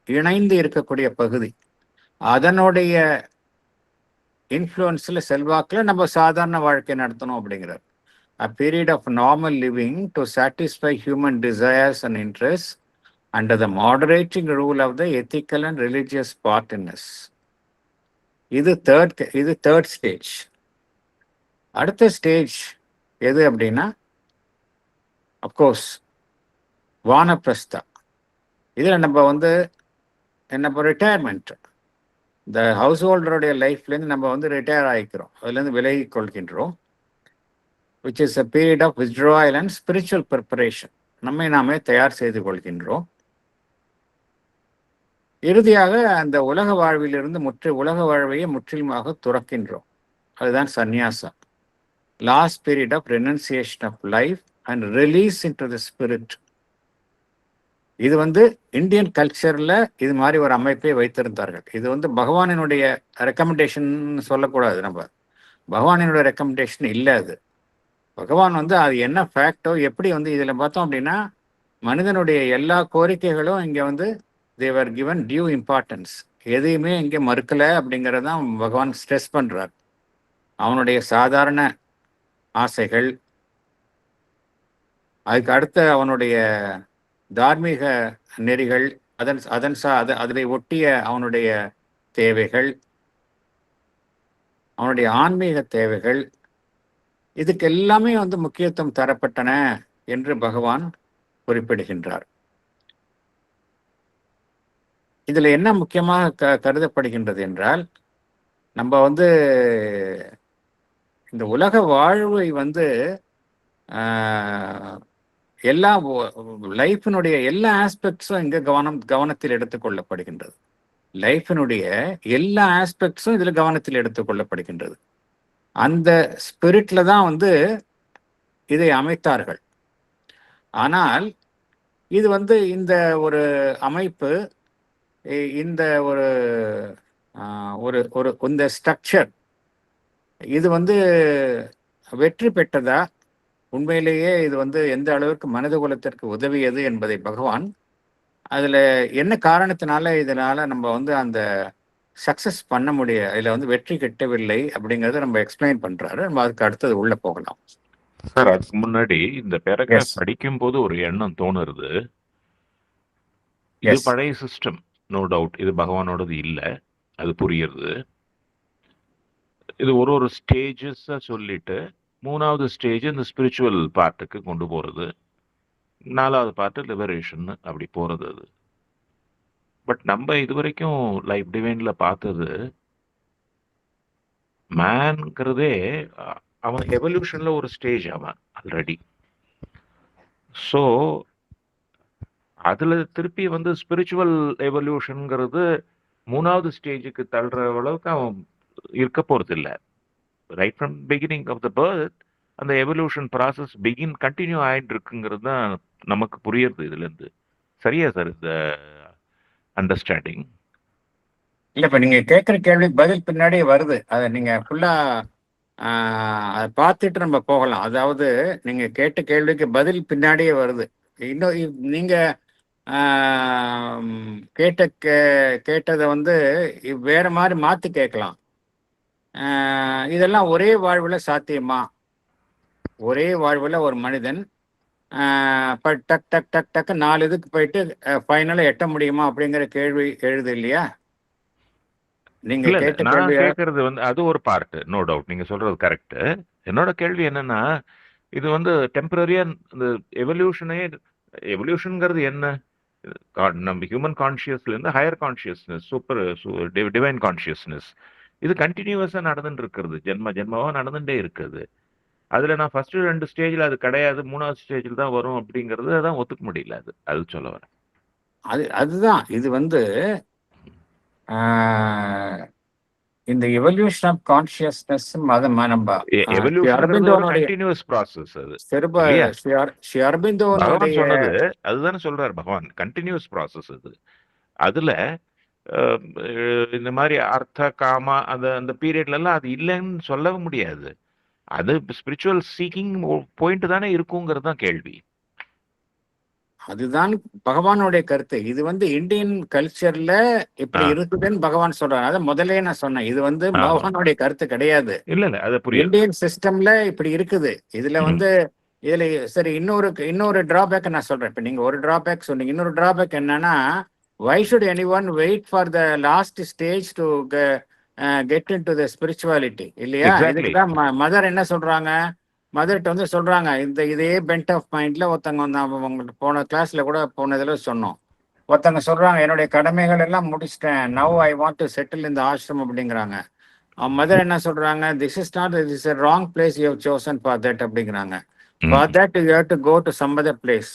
இணைந்து இருக்கக்கூடிய பகுதி, அதனுடைய இன்ஃப்ளூயன்ஸ்ல செல்வாக்கில் நம்ம சாதாரண வாழ்க்கை நடத்தணும் அப்படிங்கிறார். A period of normal living to satisfy human desires and interests under the moderating rule of the ethical and religious part in us. இது தேர்ட் ஸ்டேஜ். அடுத்த ஸ்டேஜ் எது அப்படின்னா, அப்கோர்ஸ் வானப்பிரஸ்தா. இதில் நம்ம வந்து நம்ம ரிட்டையர்மெண்ட், இந்த ஹவுஸ் ஹோல்டருடைய லைஃப்லேருந்து நம்ம வந்து ரிட்டையர் ஆகிக்கிறோம், அதுலேருந்து விலகி கொள்கின்றோம். which is a period of withdrawal and spiritual preparation. நம்மை நாமே தயார் செய்து கொள்கின்றோம். இறுதியாக அந்த உலக வாழ்விலிருந்து உலக வாழ்வையே முற்றிலுமாக துறக்கின்றோம். அதுதான் சந்நியாசா. Last period of renunciation of life and release into the spirit. இது வந்து இந்தியன் கல்ச்சரில் இது மாதிரி ஒரு அமைப்பை வைத்திருந்தார்கள். இது வந்து பகவானினுடைய ரெக்கமெண்டேஷன் சொல்லக்கூடாது. நம்ம பகவானினுடைய ரெக்கமெண்டேஷன் இல்லை. அது பகவான் வந்து அது என்ன ஃபேக்டோ எப்படி வந்து இதில் பார்த்தோம் அப்படின்னா, மனிதனுடைய எல்லா கோரிக்கைகளும் இங்கே வந்து தேவர் கிவன் டியூ இம்பார்ட்டன்ஸ். எதையுமே இங்கே மறுக்கலை அப்படிங்கிறது தான் பகவான் ஸ்ட்ரெஸ் பண்ணுறார். அவனுடைய சாதாரண ஆசைகள், அதுக்கு அடுத்த அவனுடைய தார்மீக நெறிகள், அதை ஒட்டிய அவனுடைய தேவைகள், அவனுடைய ஆன்மீக தேவைகள், இதுக்கு எல்லாமே வந்து முக்கியத்துவம் தரப்பட்டன என்று பகவான் குறிப்பிடுகின்றார். இதுல என்ன முக்கியமாக கருதப்படுகின்றது என்றால், நம்ம வந்து இந்த உலக வாழ்வை வந்து எல்லா லைஃபினுடைய எல்லா ஆஸ்பெக்ட்ஸும் இங்க கவனத்தில் எடுத்துக்கொள்ளப்படுகின்றது. லைஃபினுடைய எல்லா ஆஸ்பெக்ட்ஸும் இதுல கவனத்தில் எடுத்துக்கொள்ளப்படுகின்றது. அந்த ஸ்பிரிட்ல தான் வந்து இதை அமைத்தார்கள். ஆனால் இது வந்து இந்த ஒரு அமைப்பு, இந்த ஒரு இந்த ஸ்ட்ரக்சர் இது வந்து வெற்றி பெற்றதா, உண்மையிலேயே இது வந்து எந்த அளவுக்கு மனித குலத்திற்கு உதவியது என்பதை பகவான் அதுல என்ன காரணத்தினால இதனால நம்ம வந்து அந்த சக்சஸ் பண்ண இதுல வந்து வெற்றி கிட்டவில்லை அப்படிங்கறத நம்ம எக்ஸ்பிளைன் பண்றாரு. நம்ம அதுக்கு அடுத்தது உள்ள போகலாம். சார், அதுக்கு முன்னாடி இந்த பேராகிராஃப் படிக்கும் போது ஒரு எண்ணம் தோணுறது, இது பழைய சிஸ்டம், நோ டவுட், இது பகவானோடது இல்லை, அது புரியுறது. இது ஒரு ஸ்டேஜஸ் சொல்லிட்டு 3வது ஸ்டேஜ் இந்த ஸ்பிரிச்சுவல் பார்ட்டுக்கு கொண்டு போறது, 4வது பார்ட்டு லிபரேஷன் அப்படி போறது. அது பட் நம்ம இது வரைக்கும் லைஃப் டிவைன்ல பார்த்தது, மேன்ங்கிறதே அவன் எவல்யூஷன்ல ஒரு ஸ்டேஜ் அவன் ஆல்ரெடி. ஸோ அதுல திருப்பி வந்து ஸ்பிரிச்சுவல் எவல்யூஷன்ங்கிறது 3வது ஸ்டேஜுக்கு தள்ளுற அளவுக்கு அவன் இருக்க போறது இல்லை. Right from beginning of the birth அந்த எவல்யூஷன் ப்ராசஸ் கண்டினியூ ஆயிட்டு இருக்குங்கிறது தான் நமக்கு புரியுறது இதுல இருந்து. சரியா சார் இந்த அண்டர்ஸ்டாண்டிங்? இல்ல, இப்ப நீங்க கேட்குற கேள்விக்கு பதில் பின்னாடியே வருது. அதை நீங்க ஃபுல்லா அதை பார்த்துட்டு நம்ம போகலாம். அதாவது நீங்க கேட்ட கேள்விக்கு பதில் பின்னாடியே வருது. இன்னும் நீங்க கேட்டதை வந்து வேற மாதிரி மாத்தி கேட்கலாம். இதெல்லாம் ஒரே வாழ்வுல சாத்தியமா? ஒரே வாழ்வுல ஒரு மனிதன் டக் டக் டக் டக்கு 4 இதுக்கு போயிட்டு ஃபைனலா எட்ட முடியுமா அப்படிங்கிற கேள்வி எழுது இல்லையா? நீங்க கேட்கறது வந்து அது ஒரு பார்ட், நோ டவுட், நீங்க சொல்றது கரெக்ட். என்னோட கேள்வி என்னன்னா, இது வந்து டெம்பரரியா இந்த எவல்யூஷன்ங்கிறது என்ன? நம்ம ஹியூமன் கான்சியஸ்ல இருந்து higher consciousness, super divine consciousness, இது கண்டினியூவஸா நடந்துட்டு இருக்கிறது, ஜென்மாவா நடந்துட்டே இருக்குது. அதுல நான் ஃபர்ஸ்ட் 2 ஸ்டேஜ்ல அது கிடையாது, 3வது ஸ்டேஜ்ல தான் வரும் அப்படிங்கறது அதான் ஒத்துக்க முடியல. அது சொல்ல வரேன். அதுதான் இது வந்து இந்த எவல்யூஷன் ஆஃப் கான்சியஸ்னஸ் அது நம்ம ஸ்ரீ எவல்யூஷன்ங்கிறது ஒரு அரபிந்தோனுடைய கண்டினியூஸ் ப்ராசஸ் அது சிறுப இல்லையா? ஸ்ரீ பகவான் அரபிந்தோனுடைய சொன்னது அதுதானே சொல்றாரு பகவான், கண்டினியூஸ் ப்ராசஸ் அது. அதுல இந்த மாதிரி அர்த்த காமா அந்த அந்த பீரியட்ல எல்லாம் அது இல்லைன்னு சொல்லவே முடியாது. அது ஸ்பிரிச்சுவல் சீக்கிங் பாயிண்ட் தானே இருக்குங்கிறது தான் கேள்வி. அதுதான் பகவானுடைய கருத்து. இது வந்து இந்தியன் கல்ச்சர்ல இப்படி இருக்குதுன்னு பகவான் சொல்றாரு. அத முதல்லயே நான் சொன்னேன். இது வந்து ஆமா. பகவானுடைய கருத்து கிடையாது. இல்ல இல்ல அது புரியுது. இந்தியன் சிஸ்டம்ல இப்படி இருக்குது. இதுல வந்து இதுல சரி இன்னொரு டிராபேக் நான் சொல்றேன். இப்ப நீங்க ஒரு டிராபேக் சொன்னீங்க. இன்னொரு டிராபேக் என்னன்னா, why should anyone wait for the last stage to get into the spirituality இல்லையா? Exactly. இதுக்குதான் மதர் என்ன சொல்றாங்க, மதர்கிட்ட வந்து சொல்றாங்க, இதே பென்ட் ஆஃப் மைண்ட்ல ஒருத்தவங்க வந்து அவங்கள்ட்ட போன கிளாஸ்ல கூட போன இதுல சொன்னோம். ஒருத்தவங்க சொல்றாங்க, என்னுடைய கடமைகள் எல்லாம் முடிச்சிட்டேன், now I want to settle இந்த ஆசிரம் அப்படிங்கிறாங்க. மதர் என்ன சொல்றாங்க, this is a wrong place you have chosen for that அப்படிங்கிறாங்க. For that you have to go to some other place.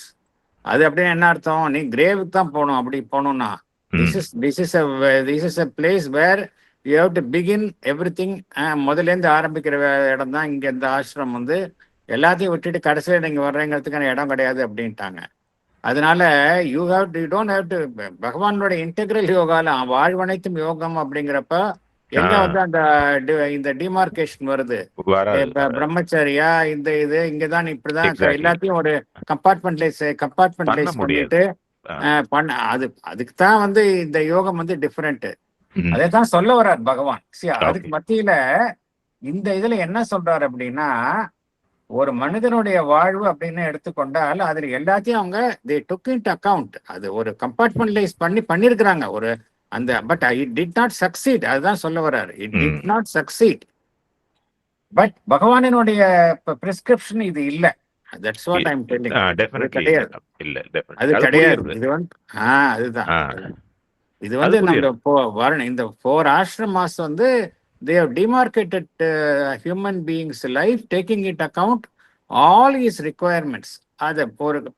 அது அப்படின்னு என்ன அர்த்தம், நீ கிரேவுக்கு தான் போகணும். அப்படி போகணும்னா this is a place where you have to begin everything. முதல்ல இருந்து ஆரம்பிக்கிற இடம் தான் இங்க இந்த ஆசிரம் வந்து. எல்லாத்தையும் விட்டுட்டு கடைசியில் நீங்க வர்றீங்கிறதுக்கான இடம் கிடையாது அப்படின்ட்டாங்க. அதனால யூ டோன்ட் ஹேவ் டு. பகவானோட இன்டெகிரல் யோகால வாழ்வனைத்தும் யோகம் அப்படிங்கிறப்ப எங்க வந்து அந்த இந்த டிமார்கேஷன் வருது, பிரம்மச்சரியா இந்த இது இங்கதான் இப்படிதான் எல்லாத்தையும் ஒரு கம்பார்ட்மெண்ட்லைஸ் பண்ணிட்டு பண்ண. அதுக்கு தான் வந்து இந்த யோகம் வந்து டிஃபரெண்ட். அதை தான் சொல்ல வர்றார் பகவான். அதுக்கு மத்தியில இந்த இதுல என்ன சொல்றாரு அப்படின்னா, ஒரு மனிதனுடைய வாழ்வு அப்படின்னு எடுத்துக்கொண்டால் அதுல எல்லாத்தையும் அவங்க they took into account. அது ஒரு கம்பார்ட்மெண்ட்லைஸ் பண்ணிருக்கிறாங்க ஒரு அந்த. But it did not succeed. அதுதான் சொல்ல வர்றாரு. it did not succeed. But பகவானினுடைய பிரிஸ்கிரிப்ஷன் இது இல்ல. That's what I'm telling. அது கிடையாது. இது வந்து அதுதான் இது வந்து நம்ம இந்த 4 ஆஷ்ரமாஸ் வந்து they have demarcated human beings life, taking into account all his requirements. அதை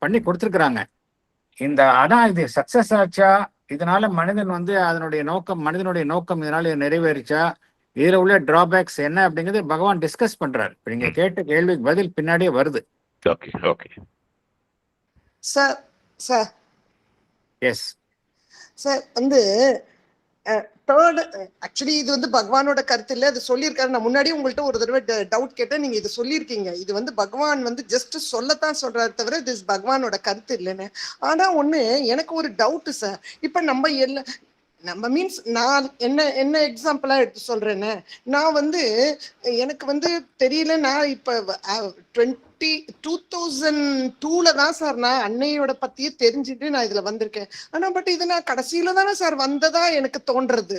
பண்ணி கொடுத்துருக்குறாங்க. இந்த ஆனா இது சக்சஸ் ஆச்சா, இதனால மனிதன் வந்து மனிதனுடைய நோக்கம் இதனால நிறைவேறிச்சா, இதுல உள்ள டிராபேக்ஸ் என்ன அப்படிங்கிறது பகவான் டிஸ்கஸ் பண்றாரு. இப்ப நீங்க கேட்ட கேள்விக்கு பதில் பின்னாடியே வருது. Okay okay sir yes sir வந்து தேர்ட் ஆக்சுவலி இது வந்து பகவானோட கருத்து இல்லை, அது சொல்லியிருக்காரு. நான் முன்னாடி உங்கள்கிட்ட ஒரு தடவை டவுட் கேட்டேன், நீங்க இது சொல்லியிருக்கீங்க. இது வந்து பகவான் வந்து ஜஸ்ட் சொல்லத்தான் சொல்றாரு தவிர இது பகவானோட கருத்து இல்லைன்னு. ஆனா ஒண்ணு எனக்கு ஒரு டவுட் சார். இப்ப நம்ம மீன்ஸ் நான் என்ன எக்ஸாம்பிளா எடுத்து சொல்றேன்னு, நான் வந்து எனக்கு வந்து தெரியல. நான் இப்ப 2002 தான் சார் நான் அன்னையோட பத்தியே தெரிஞ்சுட்டு நான் இதுல வந்திருக்கேன். ஆனா பட் இது நான் கடைசியில தானே சார் வந்ததா எனக்கு தோன்றது.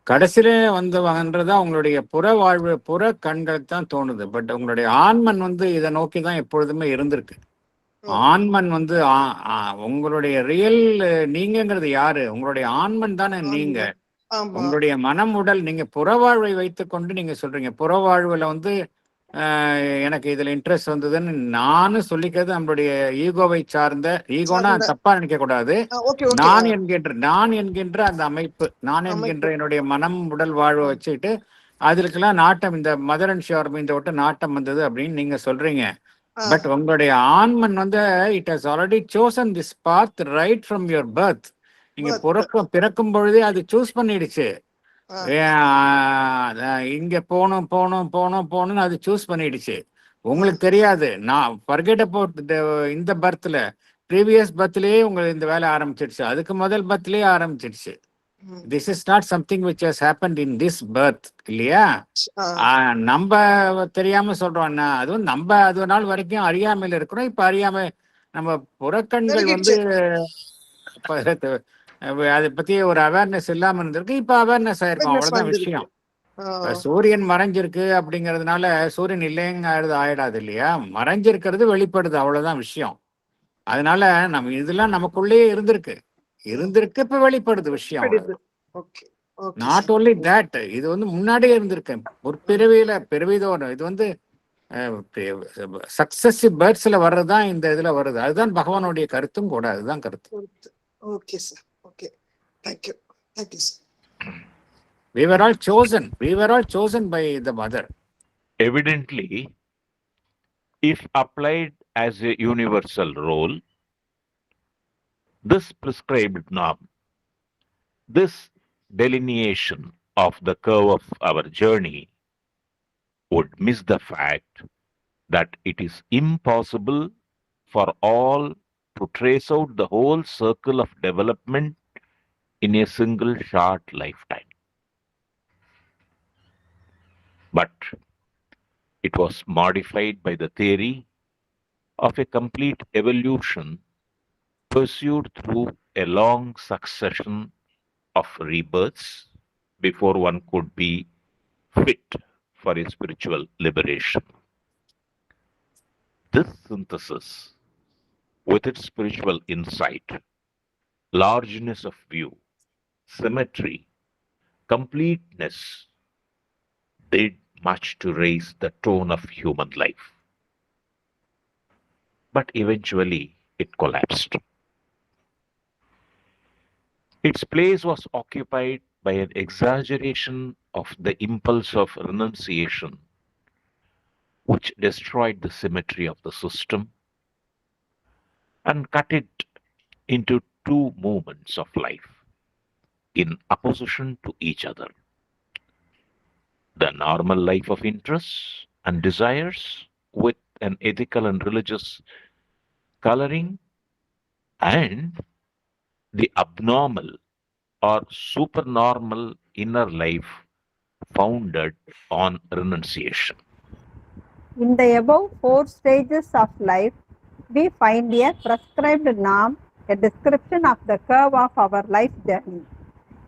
கடைசியில வந்தவங்கன்றதா உங்களுடைய புற வாழ்வு புற கண்கள் தான் தோணுது. பட் உங்களுடைய ஆன்மன் வந்து இதை நோக்கி தான் எப்பொழுதுமே இருந்திருக்கு. ஆன்மன் வந்து உங்களுடைய ரியல் நீங்கிறது யாரு, உங்களுடைய ஆன்மன் தானே நீங்க. உங்களுடைய மனம் உடல் நீங்க புறவாழ்வை வைத்துக் கொண்டு நீங்க சொல்றீங்க. புறவாழ்வுல வந்து எனக்கு இதுல இன்ட்ரெஸ்ட் வந்ததுன்னு நானும் சொல்லிக்கிறது நம்மளுடைய ஈகோவை சார்ந்த. ஈகோனா தப்பா நினைக்க கூடாது. நான் என்கின்ற அந்த அமைப்பு, நான் என்கின்ற என்னுடைய மனம் உடல் வாழ்வை வச்சுக்கிட்டு அதுக்கெல்லாம் நாட்டம், இந்த மதர் அண்ட் ஷியோர் இந்த விட்டு நாட்டம் வந்தது அப்படின்னு நீங்க சொல்றீங்க. பட் உங்களுடைய ஆன்மன் வந்து it has already chosen this path right from your birth. நீங்க பிறக்கும் பொழுதே அது சூஸ் பண்ணிடுச்சு. இங்க போகணும்னு அது சூஸ் பண்ணிடுச்சு. உங்களுக்கு தெரியாது. நான் ஃபர்கெட் அபவுட் இந்த பர்த்ல, ப்ரீவியஸ் பர்த்லயே உங்களுக்கு இந்த வேலை ஆரம்பிச்சிடுச்சு. அதுக்கு முதல் பர்த்லயே ஆரம்பிச்சிடுச்சு. This is not something which has happened in this birth இல்லையா? நம்ம தெரியாம சொல்றோம். அதுவும் நம்ம அது நாள் வரைக்கும் அறியாமையில இருக்கிறோம். இப்ப அறியாம நம்ம புறக்கண்கள் வந்து அதை பத்தி ஒரு அவேர்னஸ் இல்லாம இருந்திருக்கு. இப்ப அவேர்னஸ் ஆயிருக்கும். அவ்வளவுதான் விஷயம். சூரியன் மறைஞ்சிருக்கு அப்படிங்கறதுனால சூரியன் இல்லைங்க ஆயிடாது இல்லையா? மறைஞ்சிருக்கிறது வெளிப்படுது, அவ்வளவுதான் விஷயம். அதனால நம்ம இதெல்லாம் நமக்குள்ளேயே இருந்திருக்கு. இப்ப வெளிப்படுது விஷயம். நாட் ஓன்லி தட், இது வந்து முன்னாடியே இருந்திருக்கு. ஒரு பிறவிதோட இது வந்து சக்சஸிவ் பர்த்ஸ்ல வர்றதுதான் இந்த இதுல வருது. அதுதான் பகவானுடைய கருத்தும் கூட. அதுதான் கருத்து. Okay sir. Okay, thank you. Thank you sir. We were all chosen. We were all chosen by the mother. Evidently, if applied as a universal role, this prescribed norm, this delineation of the curve of our journey would miss the fact that it is impossible for all to trace out the whole circle of development in a single short lifetime. But it was modified by the theory of a complete evolution pursued through a long succession of rebirths before one could be fit for a spiritual liberation. This synthesis, with its spiritual insight, largeness of view, symmetry, completeness, did much to raise the tone of human life. But eventually it collapsed. Its place was occupied by an exaggeration of the impulse of renunciation, which destroyed the symmetry of the system and cut it into two movements of life in opposition to each other. The normal life of interests and desires with an ethical and religious coloring, and the abnormal or supernormal inner life founded on renunciation. In the above 4 stages of life, we find a prescribed norm, a description of the curve of our life journey.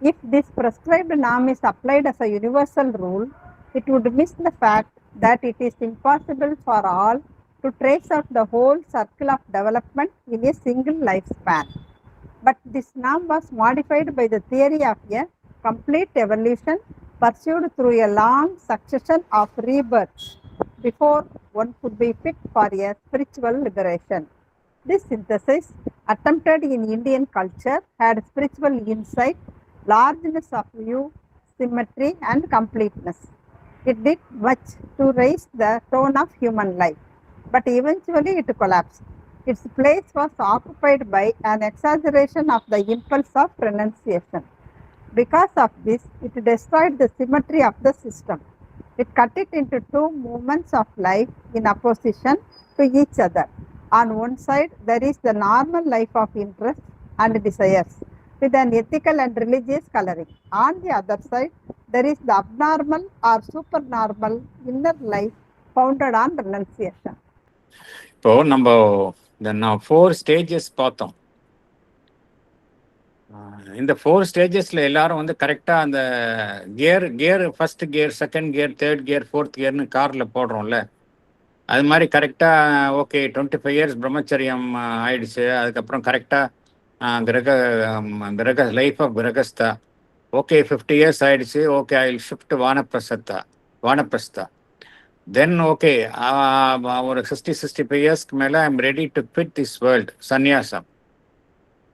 If this prescribed norm is applied as a universal rule, it would miss the fact that it is impossible for all to trace out the whole circle of development in a single lifespan. But this norm was modified by the theory of a complete evolution pursued through a long succession of rebirths before one could be fit for a spiritual liberation. This synthesis, attempted in Indian culture, had spiritual insight, largeness of view, symmetry, and completeness. It did much to raise the tone of human life, but eventually it collapsed. Its place was occupied by an exaggeration of the impulse of renunciation. Because of this, it destroyed the symmetry of the system. It cut it into two movements of life in opposition to each other. On one side, there is the normal life of interests and desires with an ethical and religious coloring. On the other side, there is the abnormal or supernormal inner life founded on renunciation. இப்போ நம்ம இந்த 4 ஸ்டேஜஸ் பார்த்தோம். இந்த 4 ஸ்டேஜஸ்ல எல்லாரும் வந்து கரெக்டா அந்த gear first gear, second gear, third gear, fourth கியர்னு கார்ல போடுறோம்ல, அது மாதிரி கரெக்டா ஓகே 25 இயர்ஸ் பிரம்மச்சரியம் ஆயிடுச்சு. அதுக்கப்புறம் கரெக்டா கிரக லைஃப் ஆஃப் கிரகஸ்தா, ஓகே 50 இயர்ஸ் ஆயிடுச்சு, ஓகே ஐ வில் ஷிஃப்ட் வானப்பிரஸ்தா. தென் ஓகே ஒரு 60-65 இயர்ஸ்க்கு மேலே I am ready to quit this world, சந்நியாசம்.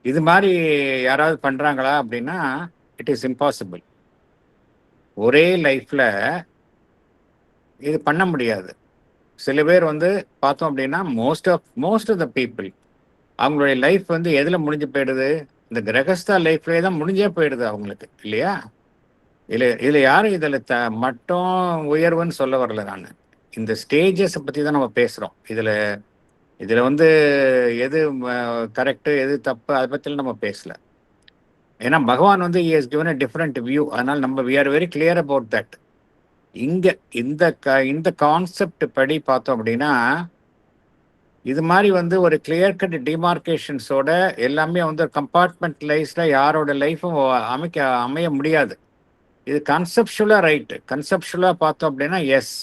இது மாதிரி யாராவது பண்ணுறாங்களா அப்படின்னா இட் இஸ் இம்பாசிபிள். ஒரே லைஃப்பில் இது பண்ண முடியாது. சில பேர் வந்து பார்த்தோம் அப்படின்னா மோஸ்ட் ஆஃப் த பீப்புள் அவங்களுடைய லைஃப் வந்து எதில் முடிஞ்சு போயிடுது, இந்த கிரகஸ்தா லைஃப்லேயே தான் முடிஞ்சே போயிடுது அவங்களுக்கு, இல்லையா? இதில் யாரும் இதில் மட்டும் உயர்வுன்னு சொல்ல வரல. நான் இந்த ஸ்டேஜஸை பற்றி தான் நம்ம பேசுகிறோம். இதில் வந்து எது கரெக்டு எது தப்பு அதை பற்றிலாம் நம்ம பேசல. ஏன்னா பகவான் வந்து he has given a different view. அதனால் நம்ம we are very clear about that. இங்கே இந்த கான்செப்ட் படி பார்த்தோம் அப்படின்னா இது மாதிரி வந்து ஒரு கிளியர் கட் டிமார்கேஷன்ஸோட எல்லாமே வந்து கம்பார்ட்மெண்டலைஸ்டாக யாரோட லைஃப்பும் அமைய முடியாது. இது கன்செப்சுவலாக ரைட்டு. கன்செப்சுவலாக பார்த்தோம் அப்படின்னா எஸ்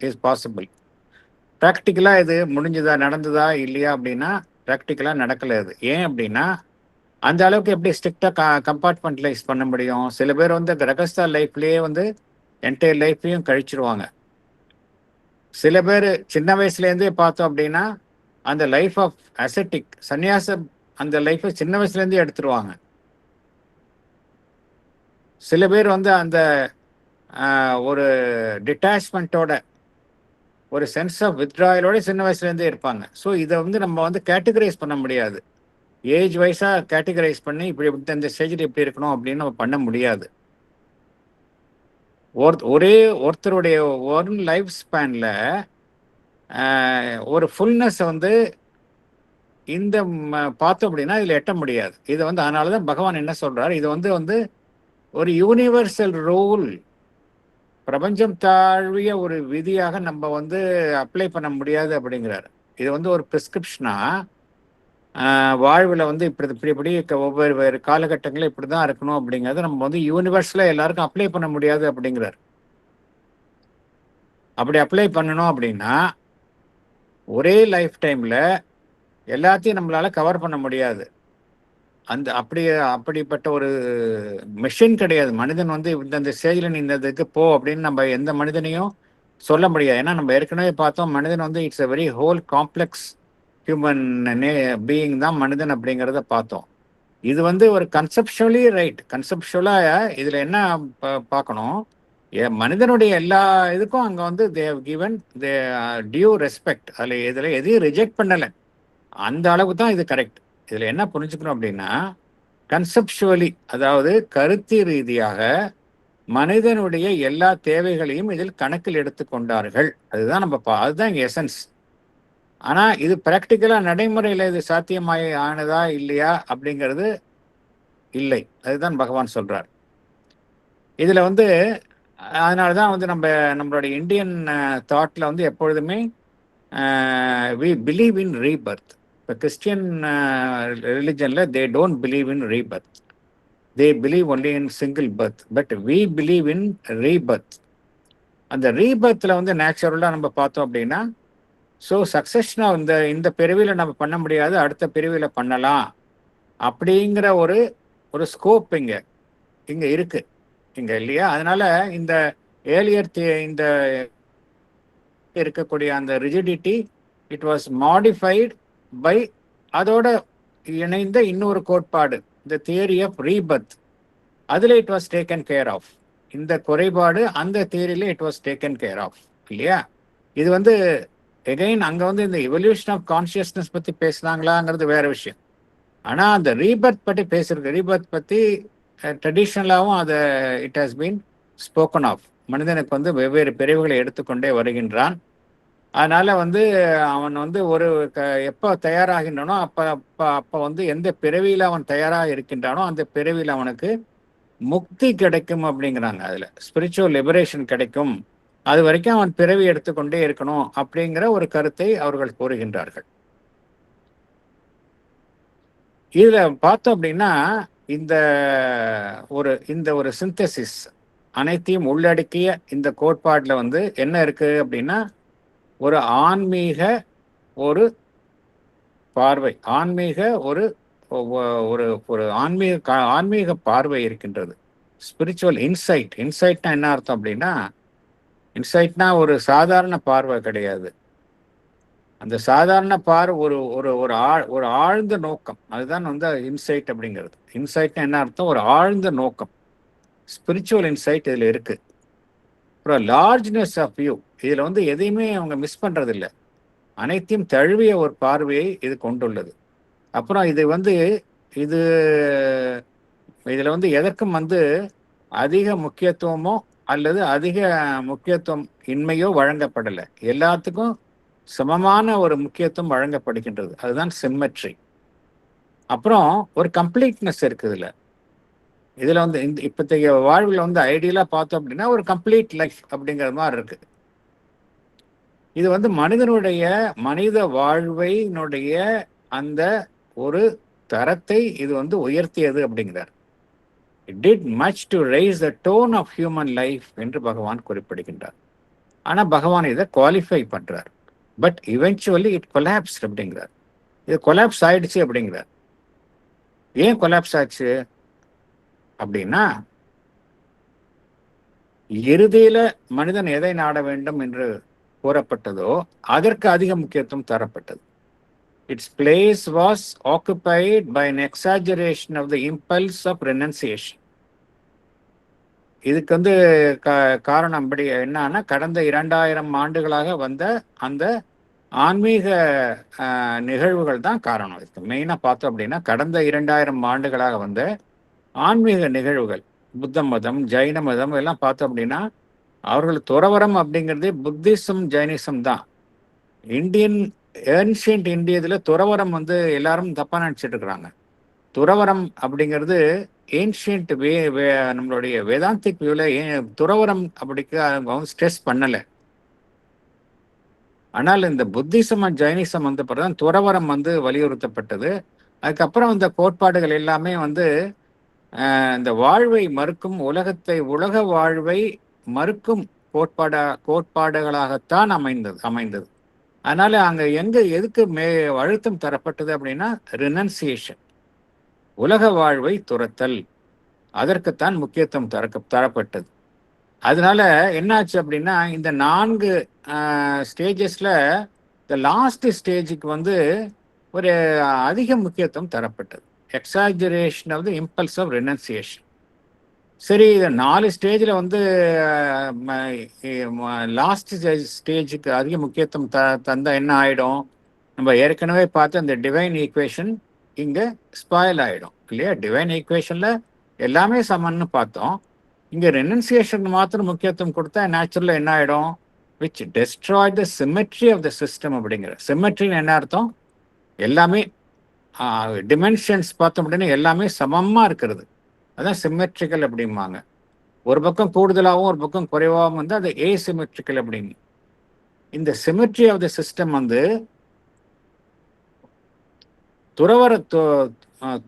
இஸ் பாசிபிள். ப்ராக்டிக்கலாக இது முடிஞ்சுதா, நடந்ததா இல்லையா அப்படின்னா ப்ராக்டிக்கலாக நடக்கலை. அது ஏன் அப்படின்னா அந்த அளவுக்கு எப்படி ஸ்ட்ரிக்டாக கம்பார்ட்மெண்டலைஸ் பண்ண முடியும்? சில பேர் வந்து கிரகஸ்தா லைஃப்லேயே வந்து என்டையர் லைஃப்லையும் கழிச்சிருவாங்க. சில பேர் சின்ன வயசுலேருந்தே பார்த்தோம் அப்படின்னா அந்த லைஃப் ஆஃப் அசெட்டிக் சன்னியாச அந்த லைஃப்பை சின்ன வயசுலேருந்தே எடுத்துருவாங்க. சில பேர் வந்து அந்த ஒரு டிட்டாச்மெண்ட்டோட, ஒரு சென்ஸ் ஆஃப் வித்ட்ராயலோட சின்ன வயசுலேருந்தே இருப்பாங்க. ஸோ இதை வந்து நம்ம வந்து கேட்டகரைஸ் பண்ண முடியாது. ஏஜ் வைஸாக கேட்டகரைஸ் பண்ணி இப்படி இந்த ஸ்டேஜில் இப்படி இருக்கணும் அப்படின்னு நம்ம பண்ண முடியாது. ஒரே ஒருத்தருடைய ஒன் லைஃப் ஸ்பேனில் ஒரு ஃபுல்னஸை வந்து இந்த பார்த்தோம் அப்படின்னா இதில் எட்ட முடியாது. இதை வந்து அதனால தான் பகவான் என்ன சொல்கிறார், இது வந்து ஒரு யூனிவர்சல் ரூல், பிரபஞ்சம் தாழ்விய ஒரு விதியாக நம்ம வந்து அப்ளை பண்ண முடியாது அப்படிங்கிறார். இது வந்து ஒரு ப்ரிஸ்கிரிப்ஷனாக வாழ்வில் வந்து இப்படி ஒவ்வொரு காலகட்டங்களில் இப்படி தான் இருக்கணும் அப்படிங்கிறது நம்ம வந்து யூனிவர்ஸில் எல்லாருக்கும் அப்ளை பண்ண முடியாது அப்படிங்கிறார். அப்படி அப்ளை பண்ணணும் அப்படின்னா ஒரே லைஃப் டைமில் எல்லாத்தையும் நம்மளால் கவர் பண்ண முடியாது. அப்படிப்பட்ட ஒரு மிஷின் கிடையாது. மனிதன் வந்து இந்த ஸ்டேஜில் நீ இந்த இதுக்கு போ அப்படின்னு நம்ம எந்த மனிதனையும் சொல்ல முடியாது. ஏன்னா நம்ம ஏற்கனவே பார்த்தோம், மனிதன் வந்து it's a very whole complex human being தான் மனிதன் அப்படிங்கிறத பார்த்தோம். இது வந்து ஒரு கன்செப்சுவலி ரைட். கன்செப்சுவலாக இதில் என்ன பார்க்கணும், மனிதனுடைய எல்லா இதுக்கும் அங்கே வந்து they have given the due respect. இதில் எதையும் ரிஜெக்ட் பண்ணலை. அந்த அளவுக்கு தான் இது கரெக்ட். இதில் என்ன புரிஞ்சுக்கணும் அப்படின்னா, கன்செப்சுவலி, அதாவது கருத்து ரீதியாக மனிதனுடைய எல்லா தேவைகளையும் இதில் கணக்கில் எடுத்துக்கொண்டார்கள். அதுதான் அதுதான் இங்கே எசன்ஸ். ஆனால் இது ப்ராக்டிக்கலாக நடைமுறையில் இது ஆனதா இல்லையா அப்படிங்கிறது இல்லை. அதுதான் பகவான் சொல்கிறார். இதில் வந்து அதனால தான் வந்து நம்மளுடைய இந்தியன் தாட்டில் வந்து எப்பொழுதுமே வி பிலீவ் இன் ரீபர்த். இப்போ கிறிஸ்டியன் ரிலிஜனில் they don't believe in rebirth, they believe only in single birth. But we believe in rebirth. அந்த ரீபர்த்தில் வந்து நேச்சுரலாக நம்ம பார்த்தோம் அப்படின்னா, ஸோ சக்ஸஸ்னாக இந்த பிரிவில் நம்ம பண்ண முடியாது, அடுத்த பிரிவில் பண்ணலாம் அப்படிங்கிற ஒரு ஸ்கோப் இங்கே இருக்கு இங்கே இல்லையா? அதனால இந்த ஏலியர் இந்த இருக்கக்கூடிய அந்த rigidity it was modified by அதோட இணைந்த இன்னொரு கோட்பாடு, இந்த தியரி ஆஃப் ரீபர்த். அதில் it was taken care of. இந்த குறைபாடு அந்த தியரியில் it was taken care of இல்லையா? இது வந்து எகைன் அங்கே வந்து இந்த எவல்யூஷன் ஆஃப் கான்ஷியஸ்னஸ் பற்றி பேசுனாங்களாங்கிறது வேற விஷயம். ஆனால் அந்த ரீபர்த் பற்றி பேசுறது, ரீபர்த் பற்றி ட்ரெடிஷ்னலாகவும் அதை it has been spoken of. மனிதனுக்கு வந்து வெவ்வேறு பிரிவுகளை எடுத்துக்கொண்டே வருகின்றான். அதனால வந்து அவன் வந்து எப்போ தயாராகின்றானோ அப்போ வந்து எந்த பிறவியில் அவன் தயாராக இருக்கின்றானோ அந்த பிறவியில் அவனுக்கு முக்தி கிடைக்கும் அப்படிங்கிறாங்க. அதில் ஸ்பிரிச்சுவல் லிபரேஷன் கிடைக்கும். அது வரைக்கும் அவன் பிறவி எடுத்துக்கொண்டே இருக்கணும் அப்படிங்கிற ஒரு கருத்தை அவர்கள் கூறுகின்றார்கள். இதில் பார்த்தோம் அப்படின்னா இந்த ஒரு சிந்தசிஸ் அனைத்தையும் உள்ளடக்கிய இந்த கோட்பாட்டில் வந்து என்ன இருக்கு அப்படின்னா, ஒரு ஆன்மீக ஒரு பார்வை, ஆன்மீக ஒரு ஆன்மீக பார்வை இருக்கின்றது. Spiritual inside. இன்சைட்னா என்ன அர்த்தம் அப்படின்னா, இன்சைட்னா ஒரு சாதாரண பார்வை கிடையாது. அந்த சாதாரண பார்வை ஒரு ஆழ்ந்த நோக்கம். அதுதான் வந்து இன்சைட் அப்படிங்கிறது. இன்சைட்னா என்ன அர்த்தம்? ஒரு ஆழ்ந்த நோக்கம். ஸ்பிரிச்சுவல் இன்சைட் இதில் இருக்கு. அப்புறம் லார்ஜ்னஸ் ஆஃப் வியூ. இதில் வந்து எதையுமே அவங்க மிஸ் பண்ணுறதில்லை. அனைத்தையும் தழுவிய ஒரு பார்வையை இது கொண்டுள்ளது. அப்புறம் இதில் வந்து எதற்கும் வந்து அதிக முக்கியத்துவமோ அல்லது அதிக முக்கியத்துவம் இன்மையோ வழங்கப்படலை. எல்லாத்துக்கும் சமமான ஒரு முக்கியத்துவம் வழங்கப்படுகின்றது. அதுதான் சிம்மெட்ரி. அப்புறம் ஒரு கம்ப்ளீட்னஸ் இருக்குது இதில் வந்து இப்போதைய வாழ்வில் வந்து ஐடியலாக பார்த்தோம் அப்படின்னா ஒரு கம்ப்ளீட் லைஃப் அப்படிங்கிற மாதிரி இருக்கு. இது வந்து மனித வாழ்வையினுடைய அந்த ஒரு தரத்தை இது வந்து உயர்த்தியது அப்படிங்கிறார். It did much to raise the tone of human life என்று பகவான் குறிப்பிடுகின்றார். ஆனால் பகவான் இதை குவாலிஃபை பண்றார். பட் இவென்ச்சுவலி இட் கொலாப்ஸ்ட் அப்படிங்கிறார். இது கொலாப்ஸ் ஆயிடுச்சு அப்படிங்கிறார். ஏன் கொலாப்ஸ் ஆச்சு அப்படின்னா, இறுதியில மனிதன் எதை நாட வேண்டும் என்று கூறப்பட்டதோ அதற்கு அதிக முக்கியத்துவம் தரப்பட்டது. its place was occupied by an exaggeration of the impulse of renunciation. இதுக்கு வந்து காரணம் படி என்னன்னா, கடந்த 2000 ஆண்டுகளாக வந்த அந்த ஆன்மீக நிகழ்வுகள் தான் காரணம். இதுக்கு மெயினாக பார்த்தோம் அப்படின்னா, கடந்த 2000 ஆண்டுகளாக வந்த ஆன்மீக நிகழ்வுகள், புத்த மதம், ஜைன மதம் எல்லாம் பார்த்தோம் அப்படின்னா, அவர்கள் துறவரம் அப்படிங்கிறதே புத்திசம், ஜைனிசம் தான். ஏன்ஷியன்ட் இந்தியத்தில் துறவரம் வந்து எல்லாரும் தப்பாக நினச்சிட்டு இருக்கிறாங்க. துறவரம் அப்படிங்கிறது ஏன்ஷியன்ட் நம்மளுடைய வேதாந்திக் வியூவில் துறவரம் அப்படிக்கு அவங்க வந்து ஸ்ட்ரெஸ் பண்ணலை. ஆனால் இந்த புத்திசம் அண்ட் ஜைனிசம் வந்த பிறகுதான் துறவரம் வந்து வலியுறுத்தப்பட்டது. அதுக்கப்புறம் இந்த கோட்பாடுகள் எல்லாமே வந்து இந்த வாழ்வை மறுக்கும், உலக வாழ்வை மறுக்கும் கோட்பாடுகளாகத்தான் அமைந்தது. அதனால அங்க எதுக்கு அழுத்தம் தரப்பட்டது அப்படின்னா, ரினன்சியேஷன், உலக வாழ்வை துரத்தல், அதற்குத்தான் முக்கியத்துவம் தரப்பட்டது. அதனால என்னாச்சு அப்படின்னா, இந்த 4 ஸ்டேஜஸ்ல இந்த லாஸ்ட் ஸ்டேஜுக்கு வந்து ஒரு அதிக முக்கியத்துவம் தரப்பட்டது. Exaggeration of the impulse of renunciation. சரி, இதை 4 ஸ்டேஜில் வந்து லாஸ்ட் ஸ்டேஜுக்கு அதிக முக்கியத்துவம் தந்தா என்ன ஆகிடும்? நம்ம ஏற்கனவே பார்த்த அந்த டிவைன் ஈக்குவேஷன் இங்கே ஸ்பாயில் ஆகிடும் இல்லையா? டிவைன் ஈக்குவேஷனில் எல்லாமே சமன்னு பார்த்தோம். இங்கே ரெனன்சியேஷன் மாத்திரம் முக்கியத்துவம் கொடுத்தா நேச்சுரலாக என்ன ஆகிடும்? Which destroy the symmetry of the system. அப்படிங்கிற சிமெட்ரின்னு என்ன அர்த்தம்? எல்லாமே டிமென்ஷன்ஸ் பார்த்தோம் அப்படின்னா எல்லாமே சமமாக இருக்கிறது, அதான் சிமெட்ரிக்கல் அப்படிம்பாங்க. ஒரு பக்கம் கூடுதலாகவும் ஒரு பக்கம் குறைவாகவும் வந்து அது ஏசிமெட்ரிக்கல் அப்படிங்க. இந்த சிமெட்ரி ஆஃப் த சிஸ்டம் வந்து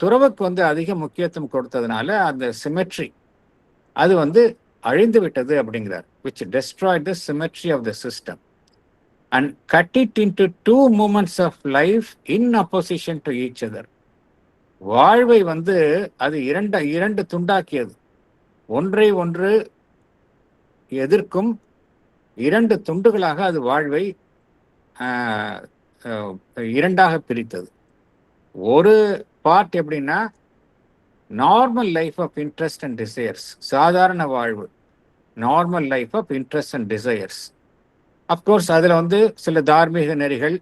துறவுக்கு வந்து அதிக முக்கியத்துவம் கொடுத்ததுனால அந்த சிமெட்ரி அது வந்து அழிந்து விட்டது அப்படிங்கிறார். which destroyed the symmetry of the system and cut it into 2 moments of life in opposition to each other. வாழ்வை வந்து அது இரண்டு துண்டாக்கியது. ஒன்றை ஒன்று எதிர்க்கும் 2 துண்டுகளாக அது வாழ்வை இரண்டாக பிரித்தது. ஒரு பார்ட் எப்படின்னா, normal life of interest and desires, சாதாரண வாழ்வு, normal life of interest and desires. Of course அதில் வந்து சில தார்மீக நெறிகள்,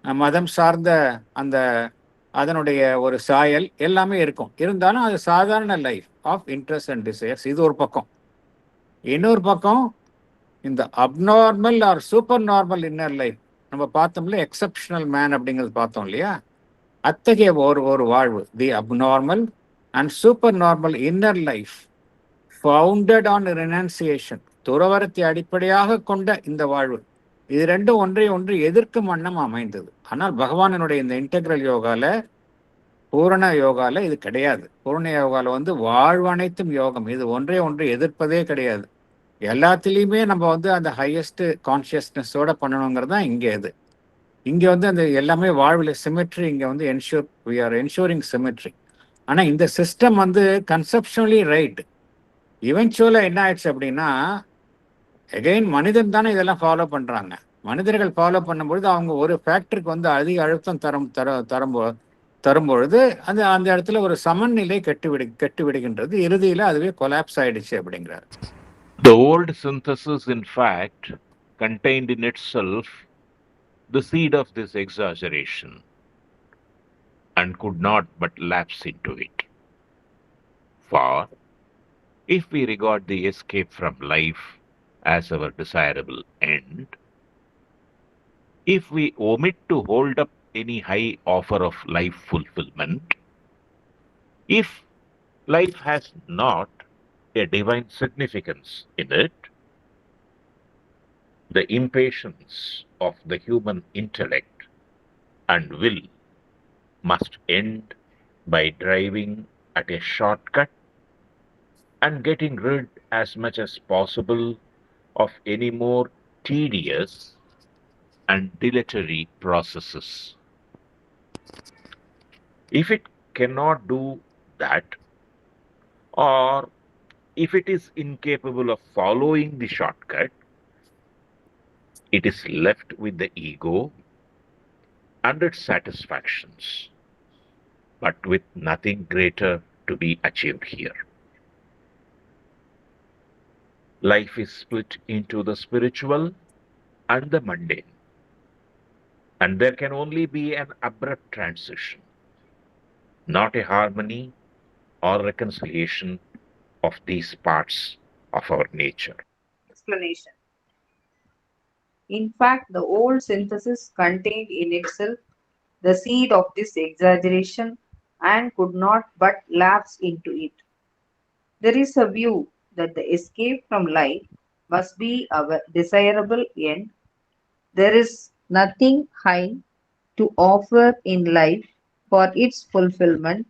மதம் சார்ந்த அந்த அதனுடைய ஒரு சாயல் எல்லாமே இருக்கும். இருந்தாலும் அது சாதாரண life of interest and desires. இது ஒரு பக்கம். இன்னொரு பக்கம் இந்த abnormal or super normal inner life, நம்ம பார்த்தோம்ல எக்ஸப்ஷனல் மேன் அப்படிங்கிறது பார்த்தோம் இல்லையா? அத்தகைய ஒரு வாழ்வு, the abnormal and super normal inner life founded on renunciation, துறவரத்தை அடிப்படையாக கொண்ட இந்த வாழ்வு, இது ரெண்டும் ஒன்றை ஒன்று எதிர்க்கும் வண்ணம் அமைந்தது. ஆனால் பகவானினுடைய இந்த இன்டெக்ரல் யோகால, பூரண யோகால இது கிடையாது. பூரண யோகால வந்து வாழ்வு அனைத்தும் யோகம், இது ஒன்றை ஒன்று எதிர்ப்பதே கிடையாது. எல்லாத்துலேயுமே நம்ம வந்து அந்த ஹையஸ்ட் கான்சியஸ்னஸோட பண்ணணுங்கிறது தான் இங்கே இது. இங்கே வந்து அந்த எல்லாமே வாழ்வில் சிமெட்ரி இங்கே வந்து வி ஆர் என்ஷூரிங் சிமெட்ரி. ஆனால் இந்த சிஸ்டம் வந்து கன்செப்ஷனலி ரைட். இவென்ச்சுவலாக என்ன ஆயிடுச்சு அப்படின்னா, எகைன் மனிதன் தானே இதெல்லாம் ஃபாலோ பண்ணுறாங்க. மனிதர்கள் ஃபாலோ பண்ணும்பொழுது அவங்க ஒரு ஃபேக்டருக்கு வந்து அதிக அழுத்தம் தரும்பொழுது அந்த இடத்துல ஒரு சமநிலை கெட்டு விடுகின்றது. இறுதியில் அதுவே கொலாப்ஸ் ஆயிடுச்சு அப்படிங்கிறார். The old synthesis, in fact, contained in itself the seed of this exaggeration and could not but lapse into it. For if we regard the escape from life as our desirable end, if we omit to hold up any high offer of life fulfillment, if life has not a divine significance in it, the impatience of the human intellect and will must end by driving at a shortcut and getting rid as much as possible of any more tedious and dilatory processes. If it cannot do that, or if it is incapable of following the shortcut, it is left with the ego and its satisfactions, but with nothing greater to be achieved here. Life is split into the spiritual and the mundane, and there can only be an abrupt transition, not a harmony or reconciliation of these parts of our nature. Explanation. In fact, the old synthesis contained in itself the seed of this exaggeration and could not but lapse into it. There is a view that the escape from life must be our desirable end. There is nothing high to offer in life for its fulfillment.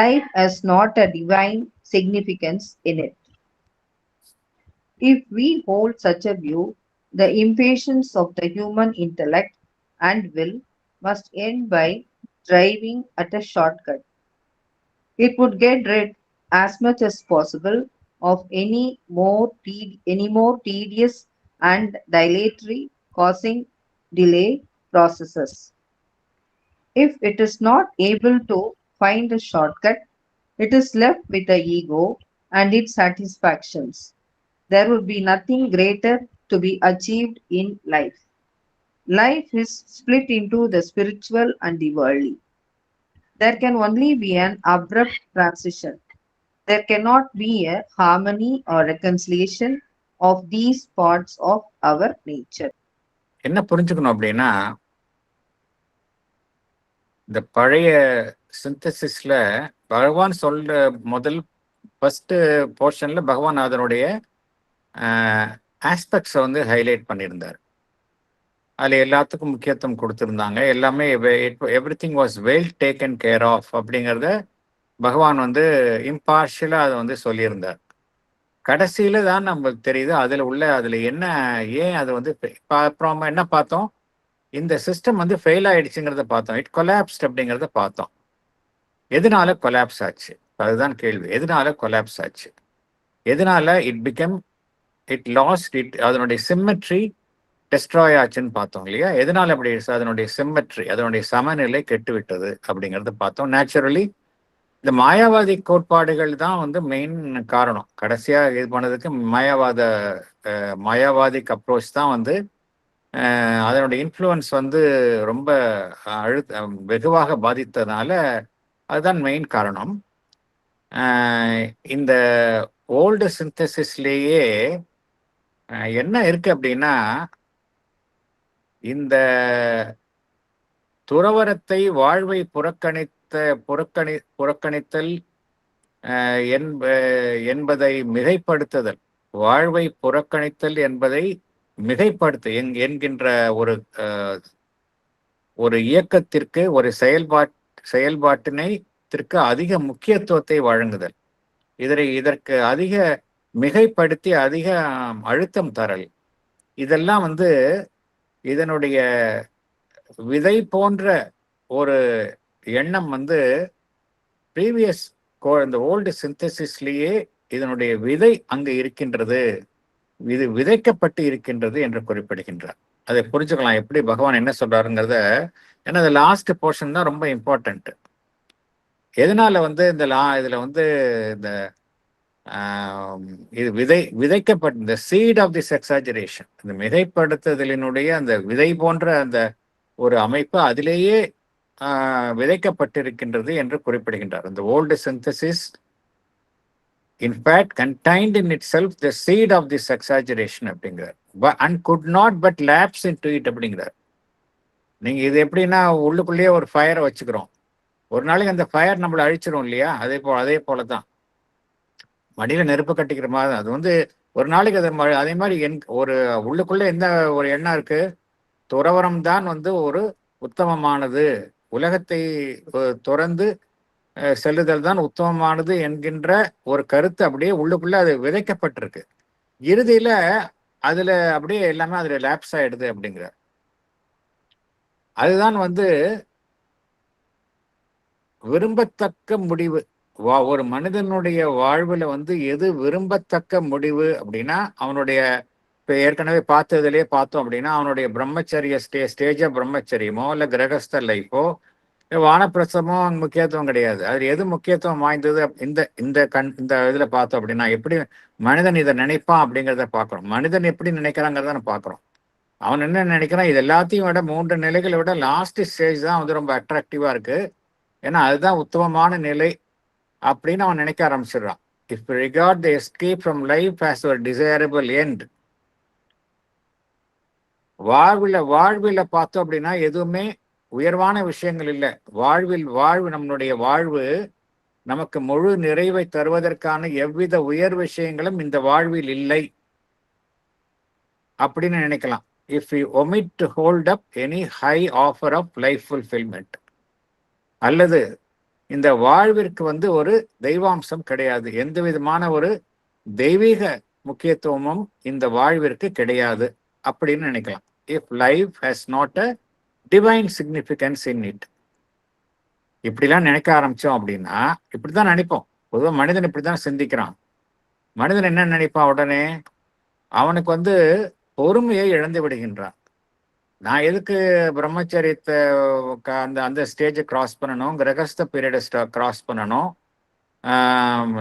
Life has not a divine significance in it. If we hold such a view, the impatience of the human intellect and will must end by driving at a shortcut. It would get rid as much as possible of any more tedious and dilatory causing delay processes. If it is not able to find a shortcut, it is left with the ego and its satisfactions. There would be nothing greater to be achieved in life. Life is split into the spiritual and the worldly. There can only be an abrupt transition. There cannot be a harmony or reconciliation of these parts of our nature. என்ன புரிஞ்சுக்கணும் அப்படின்னா, இந்த பழைய சிந்தசிஸ்ல பகவான் சொல்ற முதல் ஃபர்ஸ்ட் போர்ஷன்ல பகவான் அதனுடைய ஆஸ்பெக்ட்ஸை வந்து ஹைலைட் பண்ணியிருந்தார். அதில் எல்லாத்துக்கும் முக்கியத்துவம் கொடுத்துருந்தாங்க. எல்லாமே everything was well taken care of அப்படிங்கிறத பகவான் வந்து இம்பார்ஷியலாக அதை வந்து சொல்லியிருந்தார். கடைசியில தான் நமக்கு தெரியுது அதில் என்ன ஏன் அது வந்து அப்புறம் என்ன பார்த்தோம், இந்த சிஸ்டம் வந்து ஃபெயில் ஆயிடுச்சுங்கிறத பார்த்தோம். இட் கொலாப்ஸ்ட் அப்படிங்கிறத பார்த்தோம். எதனால கொலாப்ஸ் ஆச்சு, அதுதான் கேள்வி. எதனால கொலாப்ஸ் ஆச்சு, எதனால இட் லாஸ்ட் அதனுடைய சிம்மெட்ரி டெஸ்ட்ராய் ஆச்சுன்னு பார்த்தோம் இல்லையா. எதனால அப்படி அதனுடைய சிம்மெட்ரி, அதனுடைய சமநிலை கெட்டுவிட்டது அப்படிங்கிறத பார்த்தோம். நேச்சுரலி இந்த மாயாவாதி கோட்பாடுகள் தான் வந்து மெயின் காரணம். கடைசியா இது பண்ணதுக்கு மாயாவாதிக் அப்ரோச் தான் வந்து அதனுடைய இன்ஃப்ளூயன்ஸ் வந்து ரொம்ப வெகுவாக பாதித்ததுனால அதுதான் மெயின் காரணம். இந்த ஓல்டு சிந்தசிஸ்லேயே என்ன இருக்கு அப்படின்னா, இந்த துறவரத்தை வாழ்வை புறக்கணித்தல் என்பதை மிகைப்படுத்துதல், வாழ்வை புறக்கணித்தல் என்பதை என்கின்ற ஒரு இயக்கத்திற்கு, ஒரு செயல்பாட்டிற்கு அதிக முக்கியத்துவத்தை வழங்குதல், இதற்கு அதிக மிகைப்படுத்தி அதிக அழுத்தம் தரல், இதெல்லாம் வந்து இதனுடைய விதை போன்ற ஒரு எண்ணம் வந்து ப்ரீவியஸ் இந்த ஓல்டு சிந்தசிஸ்லேயே இதனுடைய விதை அங்கு இருக்கின்றது, இது விதைக்கப்பட்டு இருக்கின்றது என்று குறிப்பிடுகின்றார். அதை புரிஞ்சுக்கலாம் எப்படி பகவான் என்ன சொல்றாருங்கிறத. ஏன்னா இந்த லாஸ்ட் போர்ஷன் தான் ரொம்ப இம்பார்ட்டன்ட். எதனால வந்து இதுல வந்து இந்த இது விதைக்கப்பட்ட இந்த சீட் ஆஃப் திஸ் எக்ஸாஜரேஷன், இந்த மிகைப்படுத்துதலினுடைய அந்த விதை போன்ற அந்த ஒரு அமைப்பு அதிலேயே விதைக்கப்பட்டிருக்கின்றது என்று குறிப்பிடுகின்றார். இந்த old synthesis in fact contained in itself the seed of this exaggeration அப்படிங்கிறார். and could not but lapse into it அப்படிங்கிறார். நீங்க இது எப்படின்னா, உள்ளுக்குள்ளேயே ஒரு ஃபயரை வச்சுக்கிறோம், ஒரு நாளைக்கு அந்த ஃபயர் நம்மளை அழிச்சிரும் இல்லையா. அதே போலதான் மடியில நெருப்பு கட்டிக்கிற மாதிரி அது வந்து ஒரு நாளைக்கு அதே மாதிரி ஒரு உள்ளுக்குள்ள எந்த ஒரு எண்ணம் இருக்கு, துறவரம் தான் வந்து ஒரு உத்தமமானது, உலகத்தை துறந்து செல்லுதல் தான் உத்தமமானது என்கின்ற ஒரு கருத்து அப்படியே உள்ளுக்குள்ள அது விதைக்கப்பட்டிருக்கு. இறுதியில அதுல அப்படியே எல்லாமே அதுல லேப்ஸ் ஆயிடுது அப்படிங்கிற. அதுதான் வந்து விரும்பத்தக்க முடிவு. ஒரு மனிதனுடைய வாழ்வுல வந்து எது விரும்பத்தக்க முடிவு அப்படின்னா, அவனுடைய இப்போ ஏற்கனவே பார்த்ததுலேயே பார்த்தோம் அப்படின்னா அவனுடைய பிரம்மச்சரிய ஸ்டேஜ் ஆஃப் பிரம்மச்சரியமோ இல்லை கிரகஸ்த லைஃபோ வானப்பிரசமோ அங்கே முக்கியத்துவம் கிடையாது. அது எது முக்கியத்துவம் வாய்ந்தது இந்த இதில் பார்த்தோம் அப்படின்னா எப்படி மனிதன் இதை நினைப்பான் அப்படிங்கிறத பார்க்குறோம். மனிதன் எப்படி நினைக்கிறாங்கிறத நம்ம பார்க்குறோம். அவன் என்ன நினைக்கிறான், இது எல்லாத்தையும் விட 3 நிலைகளை விட லாஸ்ட் ஸ்டேஜ் தான் வந்து ரொம்ப அட்ராக்டிவாக இருக்கு, ஏன்னா அதுதான் உத்தமமான நிலை அப்படின்னு அவன் நினைக்க ஆரம்பிச்சிடுறான். If regard the escape from life as ஒரு டிசைரபிள் எண்ட். வாழ்வில் பார்த்தோம் அப்படின்னா எதுவுமே உயர்வான விஷயங்கள் இல்லை. நம்மளுடைய வாழ்வு நமக்கு முழு நிறைவை தருவதற்கான எவ்வித உயர் விஷயங்களும் இந்த வாழ்வில் இல்லை அப்படின்னு நினைக்கலாம். If we omit to hold up any high offer of life fulfillment. அல்லது இந்த வாழ்விற்கு வந்து ஒரு தெய்வாம்சம் கிடையாது, எந்த விதமான ஒரு தெய்வீக முக்கியத்துவமும் இந்த வாழ்விற்கு கிடையாது அப்படின்னு நினைக்கலாம். If life has not a divine significance in it. இப்படிலாம் நினைக்க ஆரம்பிச்சோம் அப்படின்னா இப்படிதான் நினைப்போம். பொதுவாக மனிதன் இப்படிதான் சிந்திக்கிறான். மனிதன் என்ன நினைப்பான், உடனே அவனுக்கு வந்து பொறுமையை இழந்து விடுகின்றான். நான் எதுக்கு பிரம்மச்சரியத்தை அந்த ஸ்டேஜை கிராஸ் பண்ணணும், கிரகஸ்த பீரியடை கிராஸ் பண்ணணும்,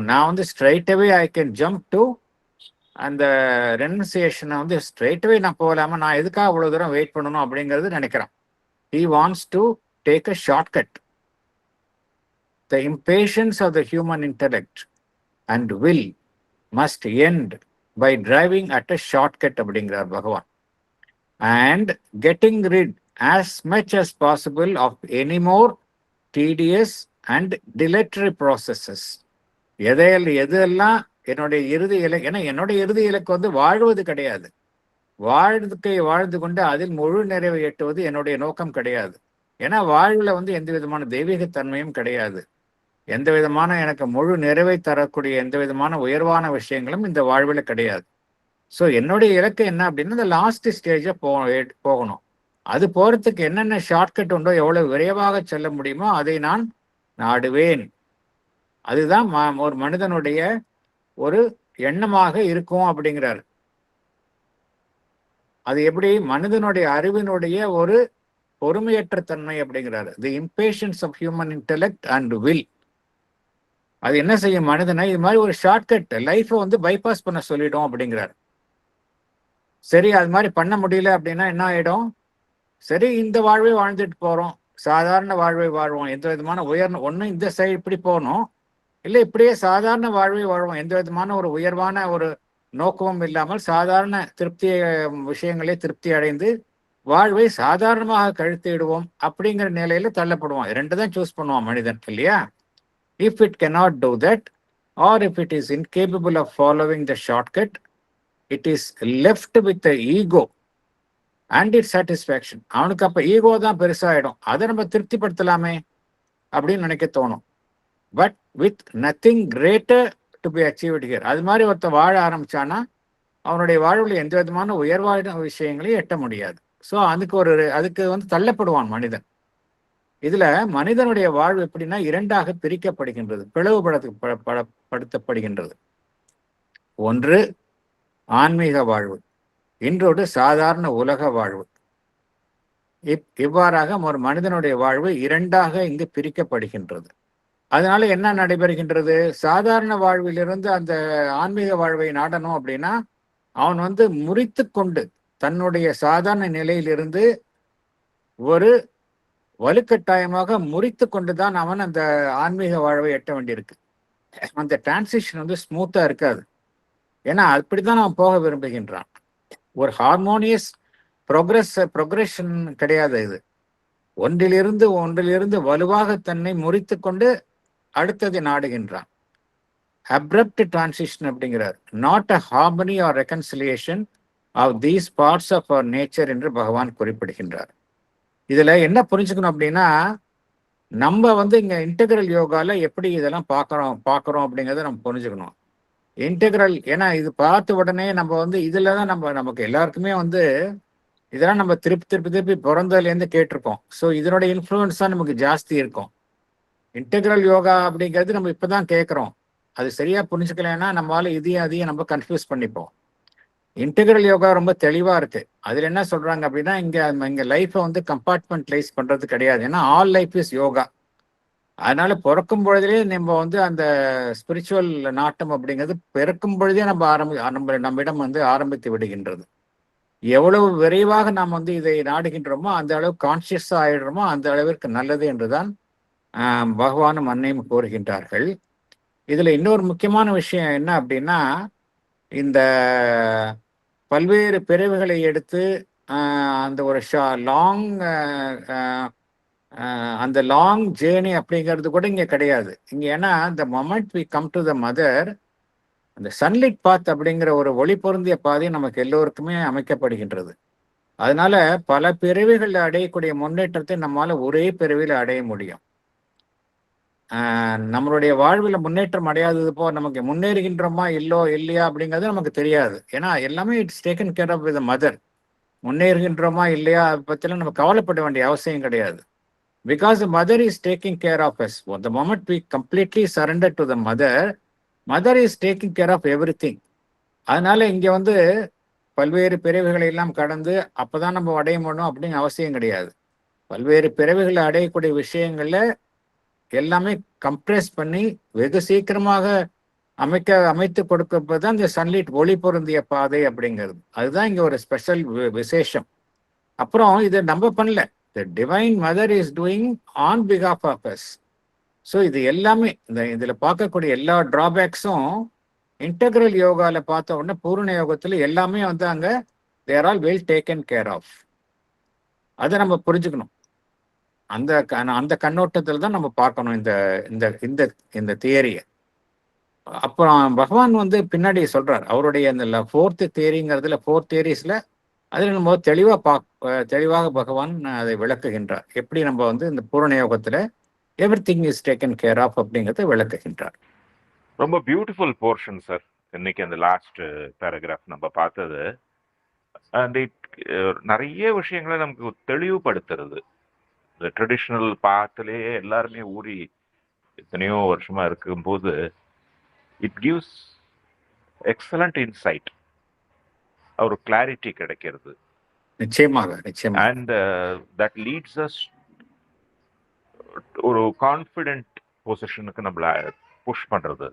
நான் வந்து ஸ்ட்ரைட்டவே ஐ கேன் ஜம்ப் டு அந்த ரெனன்சியேஷனை வந்து ஸ்ட்ரைட்டவே நான் போகலாமா, நான் எதுக்காக அவ்வளோ தூரம் வெயிட் பண்ணணும் அப்படிங்கிறது நினைக்கிறான். He wants to take a shortcut. The impatience of the human intellect and will must end by driving at a shortcut அப்படிங்கிறார் பகவான். And getting rid as much as possible of any more tedious and dilatory processes. எதெல்லாம் என்னுடைய இறுதி இலக்கு, ஏன்னா என்னுடைய இறுதி இலக்கு வந்து வாழ்வது கிடையாது. வாழ்ந்து கொண்டு அதில் முழு நிறைவை எட்டுவது என்னுடைய நோக்கம் கிடையாது. ஏன்னா வாழ்வில் வந்து எந்த விதமான தெய்வீகத்தன்மையும் கிடையாது. எந்த விதமான எனக்கு முழு நிறைவை தரக்கூடிய எந்த விதமான உயர்வான விஷயங்களும் இந்த வாழ்வில் கிடையாது. ஸோ என்னுடைய இலக்கு என்ன அப்படின்னா இந்த லாஸ்ட் ஸ்டேஜை போகணும். அது போகிறதுக்கு என்னென்ன ஷார்ட்கட் உண்டோ, எவ்வளவு விரைவாக செல்ல முடியுமோ அதை நான் நாடுவேன். அதுதான் ஒரு மனிதனுடைய ஒரு எண்ணமாக இருக்கும் அப்படிங்கிறார். அது எப்படி மனிதனுடைய அறிவினுடைய ஒரு பொறுமையற்ற தன்மை அப்படிங்கிறாரு. தி impatience of human intellect and will. அது என்ன செய்யும் மனிதனை, இது மாதிரி ஒரு ஷார்ட்கட் லைஃப்பை வந்து பைபாஸ் பண்ண சொல்லிடும் அப்படிங்கிறார். சரி, அது மாதிரி பண்ண முடியல அப்படின்னா என்ன ஆயிடும், சரி இந்த வாழ்வை வாழ்ந்துட்டு போறோம், சாதாரண வாழ்வை வாழ்வோம், எந்த விதமான ஒன்றும் இந்த சைடு இப்படி போகணும், இல்லை இப்படியே சாதாரண வாழ்வை வாழ்வோம், எந்த விதமான ஒரு உயர்வான ஒரு நோக்கமும் இல்லாமல் சாதாரண விஷயங்களே திருப்தி அடைந்து வாழ்வை சாதாரணமாக கழித்திடுவோம் அப்படிங்கிற நிலையில தள்ளப்படுவான். 2 தான் சூஸ் பண்ணுவான் மனிதன் இல்லையா. If it cannot do that, or if it is incapable of following the shortcut, it is left with the ego and its satisfaction. அவனுக்கு அப்ப ஈகோ தான் பெருசாயிடும், அதை நம்ம திருப்திப்படுத்தலாமே அப்படின்னு நினைக்க தோணும். But with nothing greater to be achieved here. அது மாதிரி ஒருத்தர் வாழ ஆரம்பிச்சானா அவனுடைய வாழ்வில் எந்த விதமான உயர்வான விஷயங்களையும் எட்ட முடியாது. ஸோ அதுக்கு வந்து தள்ளப்படுவான் மனிதன். இதுல மனிதனுடைய வாழ்வு எப்படின்னா 2ஆக பிரிக்கப்படுகின்றது, பிளவுபடுத்தப்படுகின்றது. ஒன்று ஆன்மீக வாழ்வு, இன்னொரு சாதாரண உலக வாழ்வு. இவ்வாறாக ஒரு மனிதனுடைய வாழ்வு 2ஆக இங்கு பிரிக்கப்படுகின்றது. அதனால என்ன நடைபெறுகின்றது, சாதாரண வாழ்விலிருந்து அந்த ஆன்மீக வாழ்வை நாடணும் அப்படின்னா அவன் வந்து முறித்து கொண்டு தன்னுடைய சாதாரண நிலையிலிருந்து ஒரு வலுக்கட்டாயமாக முறித்து கொண்டுதான் அவன் அந்த ஆன்மீக வாழ்வை எட்ட வேண்டியிருக்கு. அந்த டிரான்சிஷன் வந்து ஸ்மூத்தா இருக்காது, ஏன்னா அப்படித்தான் அவன் போக விரும்புகின்றான். ஒரு ஹார்மோனியஸ் ப்ரொக்ரெஷன் கிடையாது. இது ஒன்றிலிருந்து வலுவாக தன்னை முறித்து கொண்டு அடுத்தது நாடுகின்றான். அப்ரப்ட் டிரான்சிஷன் அப்படிங்கிறார். Not a harmony or reconciliation of these parts of our nature என்று பகவான் குறிப்பிடுகின்றார். இதுல என்ன புரிஞ்சுக்கணும் அப்படின்னா, நம்ம வந்து இங்க இன்டெகிரல் யோகால எப்படி இதெல்லாம் பார்க்கறோம் அப்படிங்கிறத நம்ம புரிஞ்சுக்கணும். இன்டெகிரல், ஏன்னா இது பார்த்த உடனே நம்ம வந்து இதுலதான் நமக்கு எல்லாருக்குமே வந்து இதெல்லாம் நம்ம திருப்பி பிறந்ததுலேருந்து கேட்டிருக்கோம். ஸோ இதனுடைய இன்ஃப்ளூயன்ஸ் தான் நமக்கு ஜாஸ்தி இருக்கும். இன்டெகிரல் யோகா அப்படிங்கிறது நம்ம இப்பதான் கேட்குறோம். அது சரியா புரிஞ்சுக்கலைன்னா நம்மளால அதையும் நம்ம கன்ஃபியூஸ் பண்ணிப்போம். இன்டெகிரல் யோகா ரொம்ப தெளிவா இருக்கு. அதுல என்ன சொல்றாங்க அப்படின்னா, இங்க லைஃப்பை வந்து கம்பார்ட்மெண்ட்லைஸ் பண்றது கிடையாது. ஏன்னா ஆல் லைஃப் இஸ் யோகா. அதனால பிறக்கும் பொழுதிலே நம்ம வந்து அந்த ஸ்பிரிச்சுவல் நாட்டம் அப்படிங்கிறது பிறக்கும் பொழுதே நம்மிடம் வந்து ஆரம்பித்து விடுகின்றது. எவ்வளவு விரைவாக நாம் வந்து இதை நாடுகின்றோமோ அந்த அளவு கான்சியஸா ஆயிடுறோமோ அந்த அளவிற்கு நல்லது என்றுதான் பகவானும் அன்னையும் கூறுகின்றார்கள். இதுல இன்னொரு முக்கியமான விஷயம் என்ன அப்படின்னா, இந்த பல்வேறு பிறவுகளை எடுத்து அந்த ஒரு லாங் அந்த லாங் ஜேர்னி அப்படிங்கிறது கூட இங்க கிடையாது. இங்க ஏன்னா இந்த moment we come to the Mother, அந்த சன்லைட் பாத் அப்படிங்கிற ஒரு ஒளி பொருந்திய பாதை நமக்கு எல்லோருக்குமே அமைக்கப்படுகின்றது. அதனால பல பிறவிகள் அடையக்கூடிய முன்னேற்றத்தை நம்மால ஒரே பிறவியில் அடைய முடியும். நம்மளுடைய வாழ்வில் முன்னேற்றம் அடையாதது போ நமக்கு முன்னேறுகின்றோமா இல்லையா அப்படிங்கிறது நமக்கு தெரியாது. ஏன்னா எல்லாமே it's taken care of with mother. முன்னேறுகின்றோமா இல்லையா அதை பற்றிலாம் நம்ம கவலைப்பட வேண்டிய அவசியம் கிடையாது. Because the mother is taking care of us. The moment we completely surrender to the mother is taking care of everything. அதனால இங்க வந்து பல்வேறு பிறவிகளை எல்லாம் கடந்து அப்பதான் நம்ம அடைய முடியும் அப்படின்னு அவசியம் கிடையாது. பல்வேறு பிறவிகளை அடையக்கூடிய விஷயங்கள்ல எல்லாமே கம்ப்ரெஸ் பண்ணி வெகு சீக்கிரமாக அமைத்து கொடுக்கப்பதான் இந்த சன்லைட் ஒளி பொருந்திய பாதை அப்படிங்கிறது. அதுதான் இங்க ஒரு ஸ்பெஷல் விசேஷம். அப்புறம் இதை நம்ம பண்ணல, the divine mother is doing on behalf of us. So இது எல்லாமே இதுல பார்க்கக்கூடிய எல்லா டிராபேக்ஸும் இன்டெகிரல் யோகால பார்த்த உடனே பூர்ண யோகத்துல எல்லாமே வந்து அங்க there all well taken care of. அதை நம்ம புரிஞ்சுக்கணும். அந்த கண்ணோட்டத்தில் தான் நம்ம பார்க்கணும் இந்த இந்த இந்த இந்த தியரியை. அப்புறம் பகவான் வந்து பின்னாடி சொல்றார் அவருடைய அந்த 4th தியரிங்கிறதுல 4 தியரிஸ்ல அதில் நம்ம தெளிவாக பகவான் அதை விளக்குகின்றார். எப்படி நம்ம வந்து இந்த பூரண யோகத்துல everything is taken care of அப்படிங்கிறத விளக்குகின்றார். ரொம்ப பியூட்டிஃபுல் போர்ஷன் சார். இன்னைக்கு அந்த லாஸ்ட் பேராகிராஃப் நம்ம பார்த்தது அண்ட் நிறைய விஷயங்களை நமக்கு தெளிவுபடுத்துறது. இந்த ட்ரெடிஷ்னல் பாத்துலேயே எல்லாருமே ஊறி எத்தனையோ வருஷமா இருக்கும்போது இட் கிவ்ஸ் எக்ஸலண்ட் இன்சைட், ஒரு கிளாரிட்டி கிடைக்கிறது. நிச்சயமாக. அண்ட் தட் லீட்ஸ் அஸ் ஒரு கான்ஃபிடென்ட் பொசிஷனுக்கு நம்மள புஷ் பண்றது.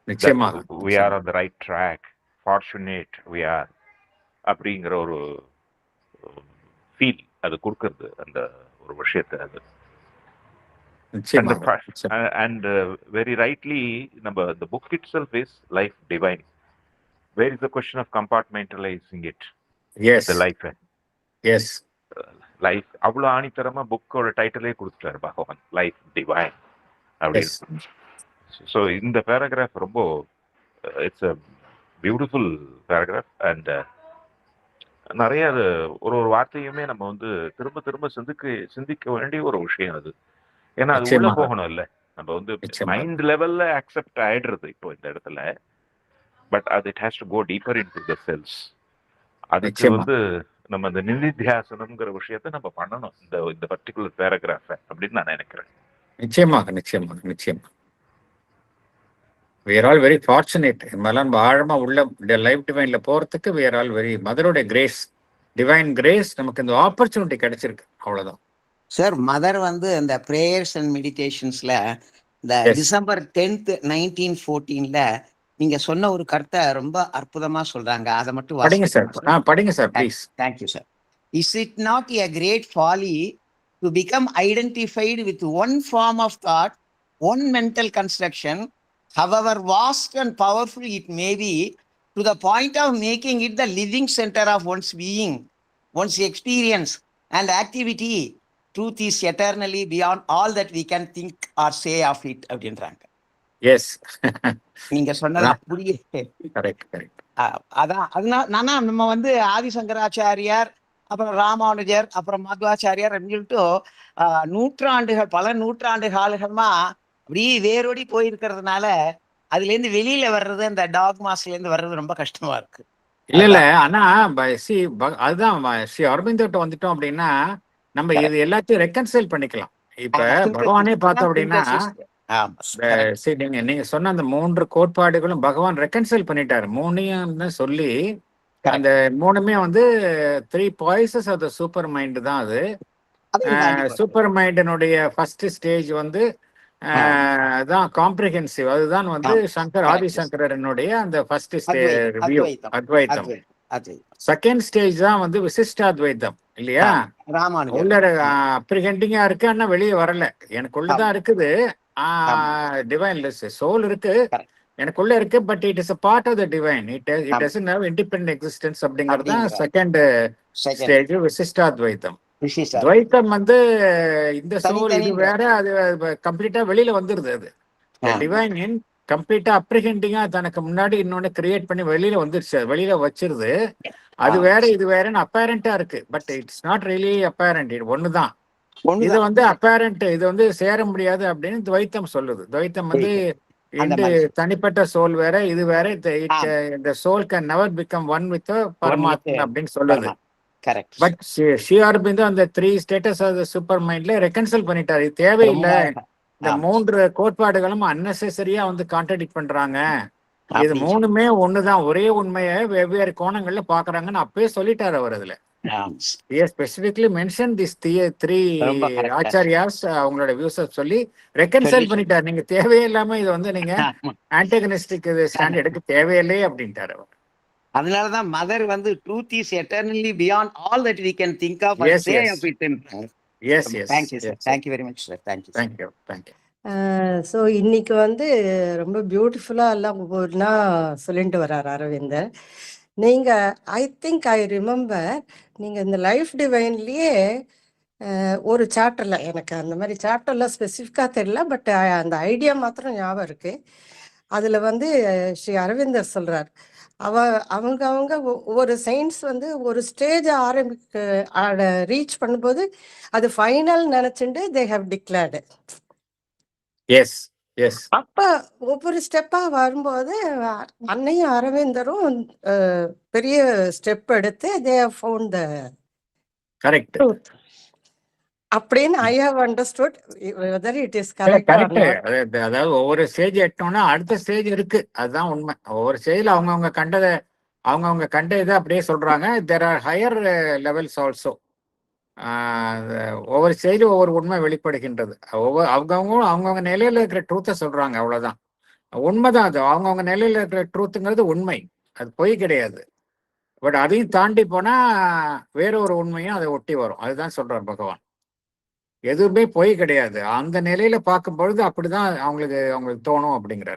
நிச்சயமாக we are on the right track, fortunate we are அப்படிங்கிற ஒரு ஃபீல் அது கொடுக்கறது அந்த ஒரு விஷயத்தை. அது அண்ட் வெரி ரைட்லி நம்ம the book itself is life divine. Where is the question of compartmentalizing it? Yes. The life. Yes. Life. அவ்வளோ ஆணித்தரமா புக்கோட டைட்டிலே கொடுத்துட்டாரு பகவான், லைஃப் டிவைன் அப்படின்னு. ஸோ இந்த பேராகிராஃப் ரொம்ப it's a beautiful paragraph. And நிறைய அது ஒரு வார்த்தையுமே நம்ம வந்து திரும்ப திரும்ப சிந்திக்க வேண்டிய ஒரு விஷயம் அது. ஏன்னா அது உள்ள போகணும் இல்லை, நம்ம வந்து மைண்ட் லெவல்ல அக்செப்ட் ஆயிடுறது இப்போ இந்த இடத்துல. பட் அது it has to go deeper into the cells. அதுக்கு வந்து நம்ம இந்த நிதித்தியாசனம்ங்கிற விஷயத்தை நம்ம பண்ணணும் இந்த பர்டிகுலர் பேராகிராஃபை அப்படின்னு நான் நினைக்கிறேன். நிச்சயமாக. we are all very fortunate. மலம் ஆழமா உள்ள லைஃப் டிவைன்ல போறதுக்கு we are all very மதரோட கிரேஸ், டிவைன் கிரேஸ் நமக்கு இந்த ஆப்பர்ச்சுனிட்டி கிடைச்சிருக்கு, அவ்வளவுதான். சார் மதர் வந்து இந்த பிரேயர்ஸ் அண்ட் மெடிடேஷன்ஸ்ல இந்த டிசம்பர் 10th 1914ல நீங்க சொன்ன ஒரு கருத்தை ரொம்ப அற்புதமா சொல்றாங்க. அதை மட்டும் படிங்க sir please. Thank you sir. Is it not a great folly to become identified with one form of thought, one mental construction, however vast and powerful it may be, to the point of making it the living center of one's being, one's experience and activity? Truth is eternally beyond all that we can think or say of it அப்படின்றாங்க. எஸ், நீங்க சொன்னது அப்படியே கரெக்ட். அதான் அதனால நம்ம வந்து ஆதிசங்கராச்சாரியார், அப்புறம் ராமானுஜர், அப்புறம் மத்வாச்சாரியார் அப்படின்னு சொல்லிட்டு நூற்றாண்டுகள் பல நூற்றாண்டு காலமா அப்படியே வேரோடி போயிருக்கிறதுனால அதுல இருந்து வெளியில வர்றது, அந்த டாக்மாஸ்ல இருந்து வர்றது ரொம்ப கஷ்டமா இருக்கு. இல்ல ஆனா அதுதான் ஸ்ரீ அரவிந்தோட்ட வந்துட்டோம் அப்படின்னா நம்ம இது எல்லாத்தையும் ரெக்கன்சைல் பண்ணிக்கலாம். இப்ப பகவானே பார்த்தோம் அப்படின்னா நீங்க சொன்ன அந்த 3 கோட்பாடுகளும் பகவான் ரெக்கன்சைல் பண்ணிட்டாரு. 3ஐயும் சொல்லி அந்த மூணுமே வந்து 3 பாய்ஸஸ் ஆஃப் த சூப்பர் மைண்ட் தான் அது. அதையும் தாண்டி போறது. சூப்பர் மைண்டினுடைய ஃபர்ஸ்ட் ஸ்டேஜ் வந்து தான் காம்ப்ரிஹென்சிவ். அதுதான் வந்து சங்கர் ஆதிசங்கரனுடைய அந்த ஃபர்ஸ்ட் வியூ அத்வைத்தம். செகண்ட் ஸ்டேஜ் தான் வந்து விசிஷ்டாத்வைத்தம் இல்லையா? உள்ள அப்ரிஹெண்டிங்கா இருக்கு, ஆனா வெளியே வரல. எனக்குள்ளதான் இருக்குது டிவைன் சோல் இருக்கு, எனக்குள்ள இருக்கு, but it is a part of the divine. It doesn't have independent existence அப்படிங்கிறது தான் செகண்ட் ஸ்டேஜ் விசிஷ்டாத்வைத்தம். துவைத்தம் வந்து இந்த சோல் இது வேற, அது கம்ப்ளீட்டா வெளியில வந்துருது. அது டிவைன் இன் கம்ப்ளீட்டா அப்ரிஹெண்டிங்கா தனக்கு முன்னாடி இன்னொன்னு கிரியேட் பண்ணி வெளியில வந்துருச்சு, வெளியில வச்சிருது. அது வேற இது வேறன்னு அப்பேரண்டா இருக்கு, but it's not really apparent. இது ஒண்ணுதான். இது வந்து அப்பேரண்ட், இது வந்து சேர முடியாது அப்படின்னு துவைத்தம் சொல்லுது. துவைத்தம் வந்து தனிப்பட்ட சோல் வேற, இது வேற, இந்த soul can never become one with பரமாத்மா அப்படின்னு சொல்லுது. பட் ஸ்ரீ அரபிந்தோ அந்த 3 ஸ்டேட்டஸ் ஆஃப் சூப்பர் மைண்ட்ல ரெக்கன்சல் பண்ணிட்டாரு. இது தேவையில்லை, இந்த 3 கோட்பாடுகளும் அன்னெசரியா வந்து கான்ட்ராடிக்ட் பண்றாங்க, இது மூணுமே ஒண்ணுதான், ஒரே உண்மையை வெவ்வேறு கோணங்கள்ல பாக்குறாங்கன்னு அப்பவே சொல்லிட்டாரு அவர். அதுல ஸ்பெசிபிக்லி மென்ஷன் திஸ் 3 ஆச்சாரியாஸ் அவங்களோட வியூஸ் சொல்லி ரெக்கன்சைல் பண்ணிட்டாரு. நீங்க தேவையே இல்லாம இது வந்து நீங்க ஆன்டகனிஸ்டிக் ஸ்டாண்ட் எடுக்க தேவையில்லை அப்படின்ட்டாரு அவர். அதனாலதான் மதர் வந்து truth is eternally beyond all that we can think of and say of it. Thank you, sir. Thank you very much, sir. Thank you. So இன்னைக்கு வந்து ரொம்ப பியூட்டிஃபுல்லா எல்லாம் ஒவ்வொன்றா சொல்லிட்டு வர்றாரு அரவிந்தர். நீங்க ஐ திங்க் ஐ ரிமெம்பர் நீங்க இந்த லைஃப் டிவைன்லயே ஒரு சாப்டர்ல, எனக்கு அந்த மாதிரி சாப்டர்ல ஸ்பெசிஃபிக்கா தெரியல, பட் அந்த ஐடியா மாத்திரம் ஞாபகம் இருக்கு. அதுல வந்து ஸ்ரீ அரவிந்தர் சொல்றார், அவங்க ஒரு சயின்ஸ் வந்து ஒரு ஸ்டேஜ் ரீச் பண்ணும்போது அது ஃபைனல் நினைச்சுட்டு தே ஹவ் டிக்ளேர்டு. அப்ப ஒவ்வொரு ஸ்டெப்பா வரும்போது அன்னையும் அரவிந்தரும் பெரிய ஸ்டெப் எடுத்து they have found the correct அப்படின்னு I have understood whether it is correct. அதாவது ஒவ்வொரு ஸ்டேஜ் எட்டோம்னா அடுத்த ஸ்டேஜ் இருக்கு, அதுதான் உண்மை. ஒவ்வொரு ஸ்டேஜ்ல அவங்கவுங்க கண்ட இதை அப்படியே சொல்றாங்க. There are higher levels also. ஒவ்வொரு ஸ்டேஜ்ல ஒவ்வொரு உண்மை வெளிப்படுகின்றது. அவங்கவுங்க நிலையில இருக்கிற ட்ரூத்தை சொல்றாங்க, அவ்வளவுதான். உண்மைதான் அது, அவங்கவுங்க நிலையில இருக்கிற ட்ரூத்துங்கிறது உண்மை, அது பொய் கிடையாது. பட் அதையும் தாண்டி போனா வேற ஒரு உண்மையும் அதை ஒட்டி வரும், அதுதான் சொல்றார் பகவான். எதுவுமே பொய் கிடையாது, அந்த நிலையில பார்க்கும் பொழுது அப்படிதான் அவங்களுக்கு தோணும் அப்படிங்கிறாரு.